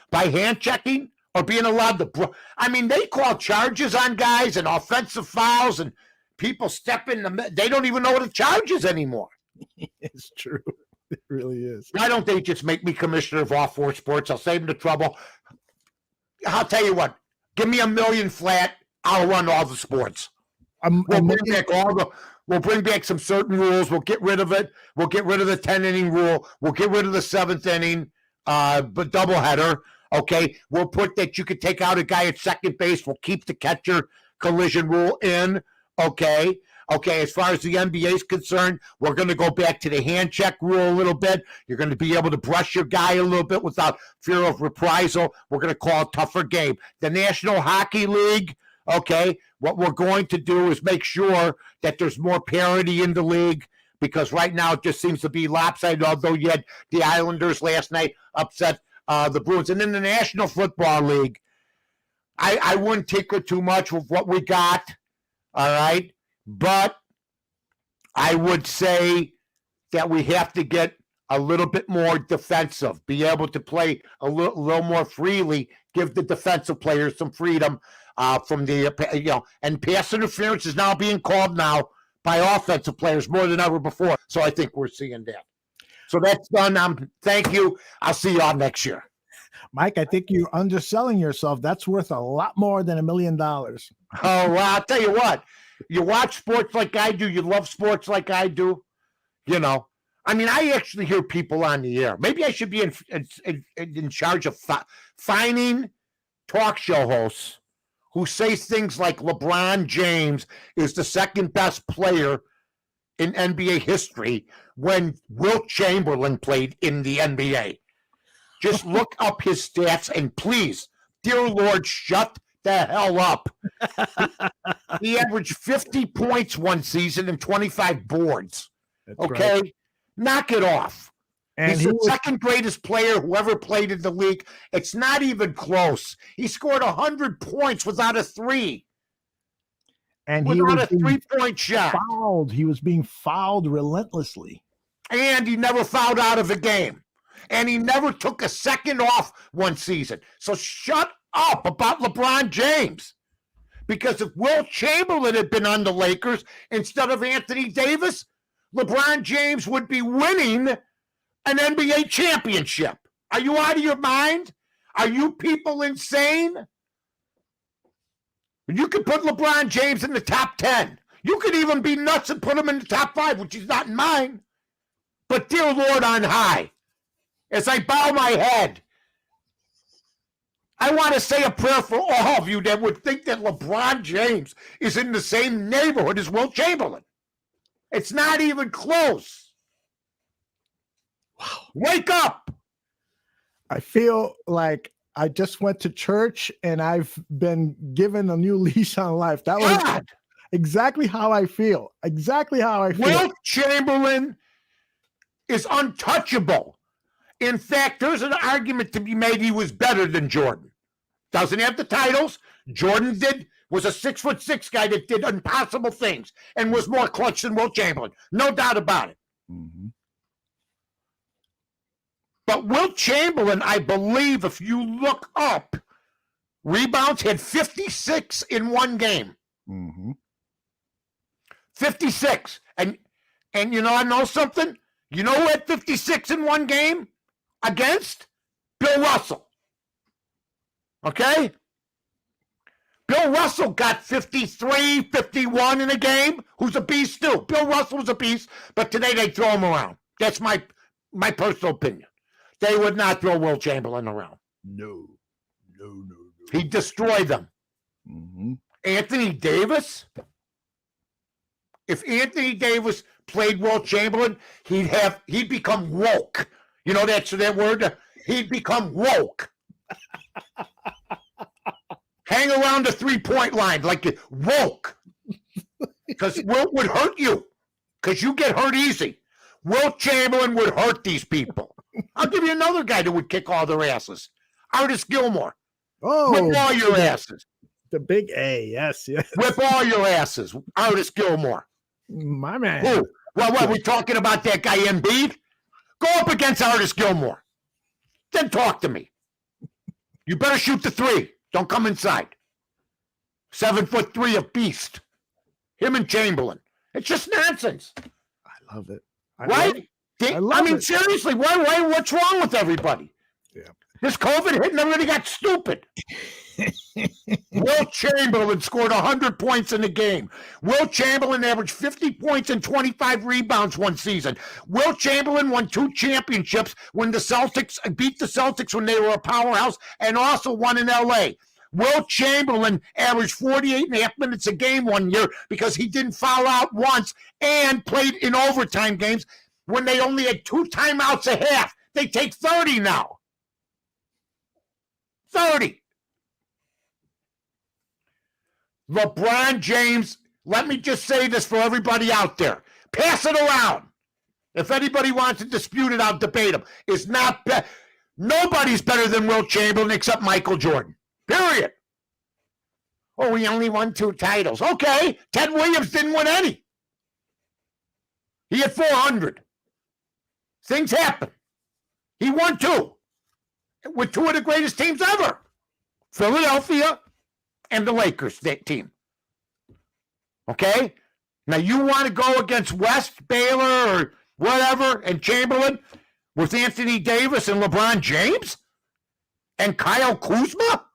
by hand checking or being allowed to, I mean, they call charges on guys and offensive fouls and people step in the, they don't even know what a charge is anymore. It's true. It really is. Why don't they just make me commissioner of all 4 sports? I'll save them the trouble. I'll tell you what, give me $1 million flat. I'll run all the sports. We'll bring back some certain rules. We'll get rid of it. We'll get rid of the 10-inning rule. We'll get rid of the 7th inning, but doubleheader. Okay, we'll put that you could take out a guy at second base. We'll keep the catcher collision rule in. Okay. As far as the NBA is concerned, we're going to go back to the hand check rule a little bit. You're going to be able to brush your guy a little bit without fear of reprisal. We're going to call a tougher game. The National Hockey League, okay, what we're going to do is make sure that there's more parity in the league because right now it just seems to be lopsided, although you had the Islanders last night upset the Bruins. And in the National Football League, I wouldn't tinker too much with what we got, all right? But I would say that we have to get a little bit more defensive, be able to play a little more freely, give the defensive players some freedom from the, and pass interference is now being called now by offensive players more than ever before. So I think we're seeing that. So that's done. Thank you. I'll see y'all next year. Mike, I think you're underselling yourself. That's worth a lot more than $1 million. Oh, well, I'll tell you what. You watch sports like I do. You love sports like I do. I mean, I actually hear people on the air. Maybe I should be in charge of finding talk show hosts who say things like LeBron James is the second best player in NBA history when Wilt Chamberlain played in the NBA. Just look up his stats and please, dear Lord, shut the hell up. He averaged 50 points one season and 25 boards. That's okay? Right. Knock it off. And he's the second greatest player who ever played in the league. It's not even close. He scored 100 points without a 3. And he was a 3-point shot. Fouled. He was being fouled relentlessly. And he never fouled out of the game. And he never took a second off one season. So shut up about LeBron James. Because if Wilt Chamberlain had been on the Lakers instead of Anthony Davis, LeBron James would be winning an NBA championship. Are you out of your mind? Are you people insane? You could put LeBron James in the top 10. You could even be nuts and put him in the top 5, which is not in mine. But dear Lord on high, as I bow my head, I want to say a prayer for all of you that would think that LeBron James is in the same neighborhood as Wilt Chamberlain. It's not even close. Wow. Wake up. I feel like I just went to church and I've been given a new leash on life. That was exactly how I feel. Exactly how I feel. Wilt Chamberlain is untouchable. In fact, there's an argument to be made he was better than Jordan. Doesn't have the titles. Jordan was a 6'6" guy that did impossible things and was more clutch than Wilt Chamberlain. No doubt about it. Mm-hmm. But Wilt Chamberlain, I believe, if you look up, rebounds had 56 in one game. Mm-hmm. 56. And I know something? You know who had 56 in one game? Against Bill Russell. Okay? Bill Russell got 53, 51 in a game. Who's a beast too? Bill Russell was a beast, but today they throw him around. That's my personal opinion. They would not throw Wilt Chamberlain around. No. He destroyed them. Mm-hmm. Anthony Davis? If Anthony Davis played Will Chamberlain, he'd become woke. You know that word? He'd become woke. Hang around the 3-point line like you woke. Because Wilt would hurt you. Because you get hurt easy. Wilt Chamberlain would hurt these people. I'll give you another guy that would kick all their asses. Artis Gilmore. Oh, whip all your asses. The big A, yes. Whip all your asses. Artis Gilmore. My man. Who? What, we talking about that guy Embiid? Go up against Artis Gilmore. Then talk to me. You better shoot the 3. Don't come inside. 7'3" a beast. Him and Chamberlain. It's just nonsense. I love it. Right? I mean, seriously, what's wrong with everybody? Yeah. This COVID hit and everybody got stupid. Wilt Chamberlain scored 100 points in the game. Wilt Chamberlain averaged 50 points and 25 rebounds one season. Wilt Chamberlain won 2 championships when the Celtics beat the Celtics when they were a powerhouse and also won in L.A. Wilt Chamberlain averaged 48.5 minutes a game one year because he didn't foul out once and played in overtime games when they only had 2 timeouts a half. They take 30 now. 30. LeBron James, let me just say this for everybody out there. Pass it around. If anybody wants to dispute it, I'll debate him. It's not nobody's better than Wilt Chamberlain except Michael Jordan. Period. Oh, he only won 2 titles. Okay. Ted Williams didn't win any. He had 400. Things happen. He won 2 with 2 of the greatest teams ever. Philadelphia and the Lakers, that team. Okay? Now you want to go against West, Baylor, or whatever, and Chamberlain with Anthony Davis and LeBron James? And Kyle Kuzma?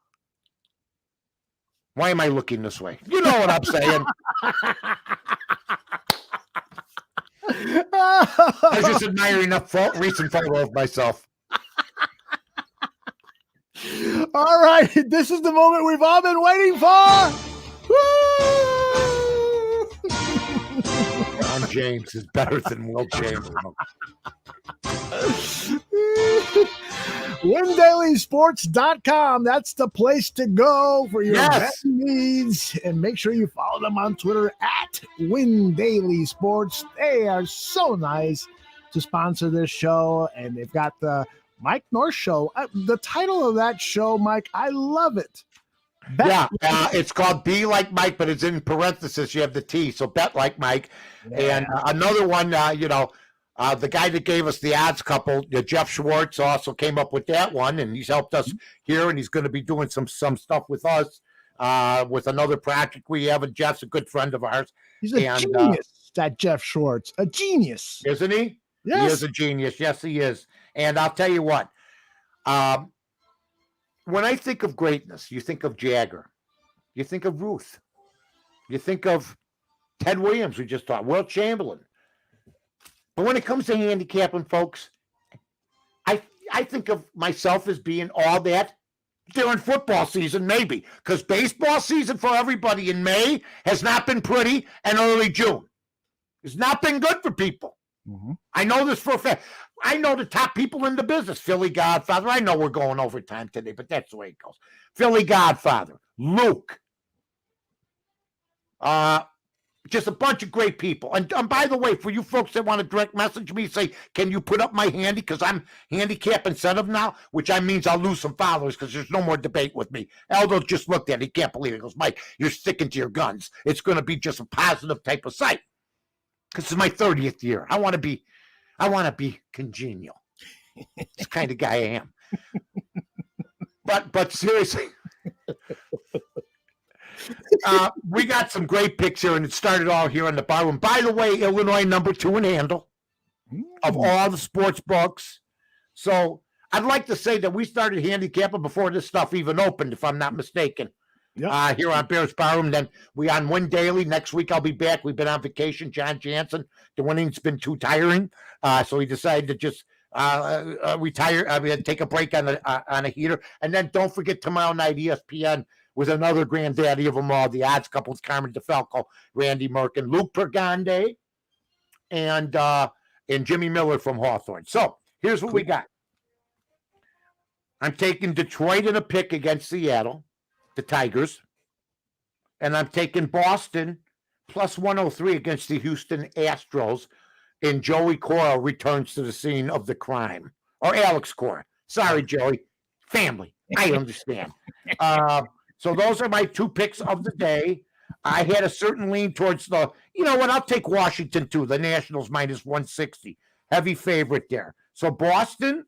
Why am I looking this way? You know what I'm saying. I was just admiring a recent photo of myself. All right, this is the moment we've all been waiting for. LeBron James is better than Wilt Chamberlain. WinDailySports.com. That's the place to go for your betting needs. And make sure you follow them on Twitter at WinDailySports. They are so nice to sponsor this show. And they've got the Mike North Show. The title of that show, Mike, I love it. It's called Be Like Mike, but it's in parenthesis. You have the T, so Bet Like Mike. Yeah. And another one, the guy that gave us the odds couple, Jeff Schwartz, also came up with that one, and he's helped us here, and he's going to be doing some stuff with us with another project we have. And Jeff's a good friend of ours. He's a genius, that Jeff Schwartz. A genius. Isn't he? Yes. He is a genius. Yes, he is. And I'll tell you what, when I think of greatness, you think of Jagger. You think of Ruth. You think of Ted Williams, we just thought, Wilt Chamberlain. But when it comes to handicapping, folks, I think of myself as being all that during football season, maybe. Because baseball season for everybody in May has not been pretty, and early June. It's not been good for people. Mm-hmm. I know this for a fact. I know the top people in the business. Philly Godfather. I know we're going overtime today, but that's the way it goes. Philly Godfather. Luke. Just a bunch of great people. And by the way, for you folks that want to direct message me, say, can you put up my handy? Because I'm handicap incentive now, which means I'll lose some followers because there's no more debate with me. Aldo just looked at it. He can't believe it. He goes, Mike, you're sticking to your guns. It's going to be just a positive type of site. This is my 30th year. I want to be congenial. It's the kind of guy I am. But seriously, we got some great picks here, and it started all here in the bar room. By the way, Illinois #2 in handle of all the sports books. So I'd like to say that we started handicapping before this stuff even opened, if I'm not mistaken. Yep. Here on Bears Barroom. Then we on Win Daily. Next week I'll be back. We've been on vacation. John Jansen, the winning's been too tiring, so he decided to just retire. Take a break on a heater. And then don't forget tomorrow night ESPN with another granddaddy of them all, the odds couple with Carmen DeFalco, Randy Merkin, Luke Pergande, and Jimmy Miller from Hawthorne. So here's what we got. I'm taking Detroit in a pick against Seattle, the Tigers. And I'm taking Boston plus 103 against the Houston Astros. And Joey Cora returns to the scene of the crime. Or Alex Cora. Sorry, Joey. Family. I understand. So those are my 2 picks of the day. I had a certain lean towards the, you know what, I'll take Washington too. The Nationals minus 160. Heavy favorite there. So Boston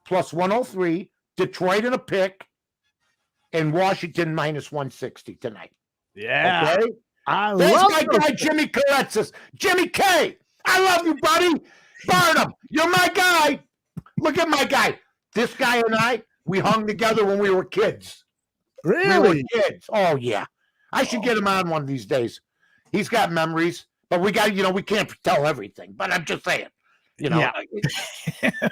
plus 103. Detroit in a pick. And Washington minus 160 tonight. Yeah. Okay? There's my guy, Jimmy Coletzis. Jimmy K. I love you, buddy. Barnum, you're my guy. Look at my guy. This guy and I, we hung together when we were kids. Really? We were kids. Oh, yeah. I should get him on one of these days. He's got memories, but we got, we can't tell everything. But I'm just saying, Yeah.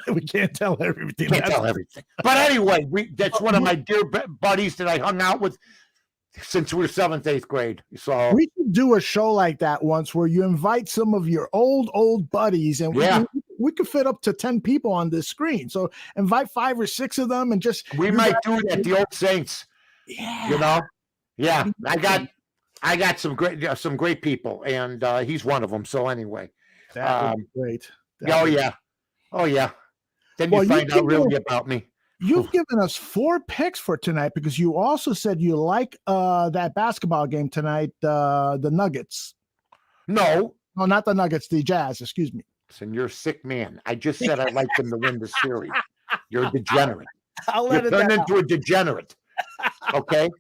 We can't tell everything. Can't tell everything. But anyway, that's one of my dear buddies that I hung out with since we were 7th, 8th grade. So we could do a show like that once where you invite some of your old buddies, and we could fit up to 10 people on this screen. So invite 5 or 6 of them, and just we might do it at the Old Saints. Yeah. Yeah. I got some great people, and he's one of them. So anyway, that would be great. Oh yeah. Then you find out really about me. You've given us 4 picks for tonight because you also said you like that basketball game tonight, the Nuggets. No, not the Nuggets, the Jazz. Excuse me. Listen, you're a sick man. I just said I'd like them to win the series. You're a degenerate. You're turned into a degenerate. Okay.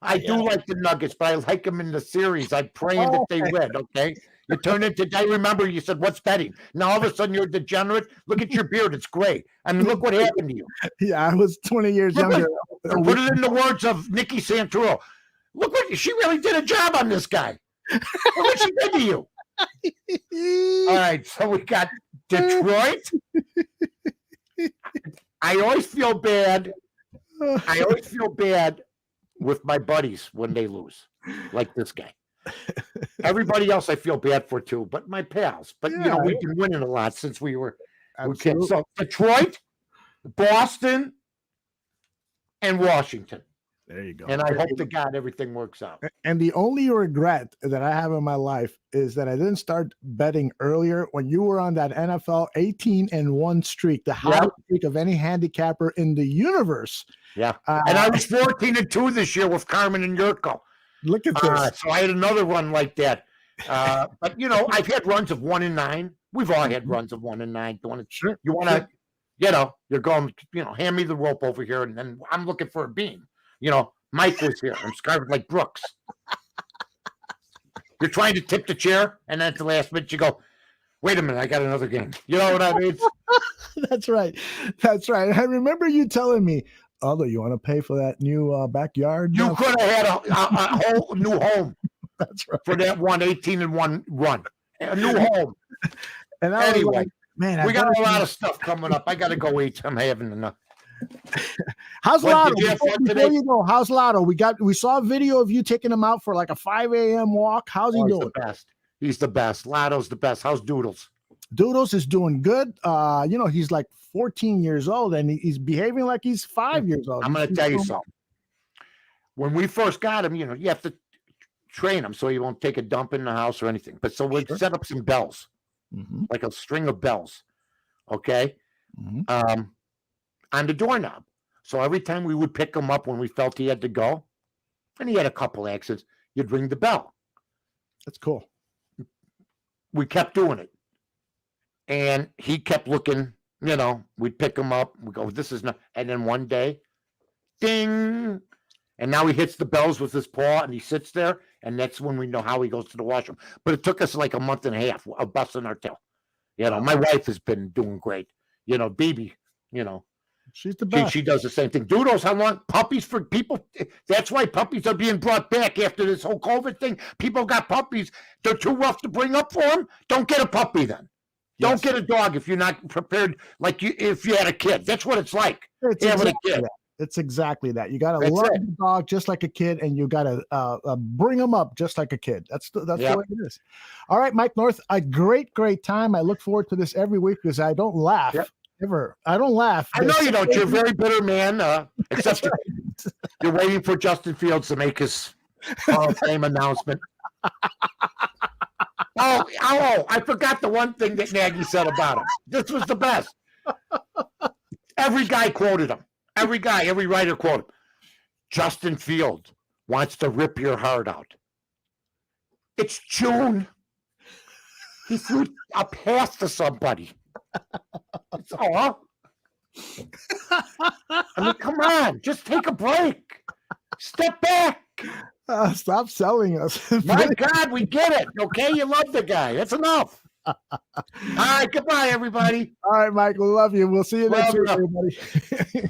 I do like the Nuggets, but I like them in the series. I'm praying that they win. Okay. You turn into, I remember you said, what's betting? Now all of a sudden you're a degenerate. Look at your beard. It's gray. I mean, look what happened to you. Yeah, I was 20 years younger. Put it in the words of Nikki Santoro. Look what she really did a job on this guy. Look what she did to you. All right. So we got Detroit. I always feel bad. With my buddies when they lose, like this guy. Everybody else I feel bad for too, but my pals. But we've been winning a lot since we were kids. So Detroit, Boston, and Washington. There you go. And I hope to God everything works out. And the only regret that I have in my life is that I didn't start betting earlier when you were on that NFL 18-1 streak, the highest streak of any handicapper in the universe. Yeah. And I was 14-2 this year with Carmen and Yurko. Look at this. So I had another run like that. But I've had runs of 1-9. We've all had runs of 1-9. Sure. You want to, you're going, hand me the rope over here, and then I'm looking for a beam. Mike was here. I'm scarred like Brooks. You're trying to tip the chair, and then at the last minute you go, wait a minute, I got another game. You know what I mean? That's right. I remember you telling me, although you want to pay for that new backyard? You could have had a whole new home. That's right. For that 18-1 run. A new home. And anyway, like, man, we got a lot of stuff coming up. I got to go eat. I'm having enough. How's Lotto? Before you go, how's Lotto? We saw a video of you taking him out for like a 5 a.m. walk. How's he doing? He's the best. Lotto's the best. How's Doodles? Doodles is doing good. He's like 14 years old and he's behaving like he's 5 years old. I'm going to tell you something. When we first got him, you have to train him so he won't take a dump in the house or anything. But so we'll set up some bells, like a string of bells. Okay. On the doorknob. So every time we would pick him up when we felt he had to go, and he had a couple accidents, you'd ring the bell. That's cool. We kept doing it. And he kept looking, we'd pick him up. We go, this is not. And then one day, ding. And now he hits the bells with his paw and he sits there. And that's when we know how he goes to the washroom. But it took us like a month and a half of busting our tail. My wife has been doing great. Baby, she's the best. She does the same thing. Doodles, how long? Puppies for people. That's why puppies are being brought back after this whole COVID thing. People got puppies. They're too rough to bring up for them. Don't get a puppy then. Don't get a dog if you're not prepared. Like if you had a kid. That's what it's like. Having a kid. It's exactly that. You got to That's love it. the dog just like a kid, and you got to bring them up just like a kid. That's the way it is. All right, Mike North, a great time. I look forward to this every week because I don't laugh ever. I don't laugh. I know you don't. You're a very bitter man, except you're waiting for Justin Fields to make his Hall of Fame announcement. Oh, I forgot the one thing that Nagy said about him. This was the best. Every guy quoted him. Every writer quoted him. Justin Fields wants to rip your heart out. It's June. He threw a pass to somebody. That's all. I mean, come on. Just take a break. Step back. Stop selling us. My God, we get it. Okay, you love the guy. That's enough. All right, goodbye, everybody. All right, Mike, we love you. We'll see you next Love week, everybody.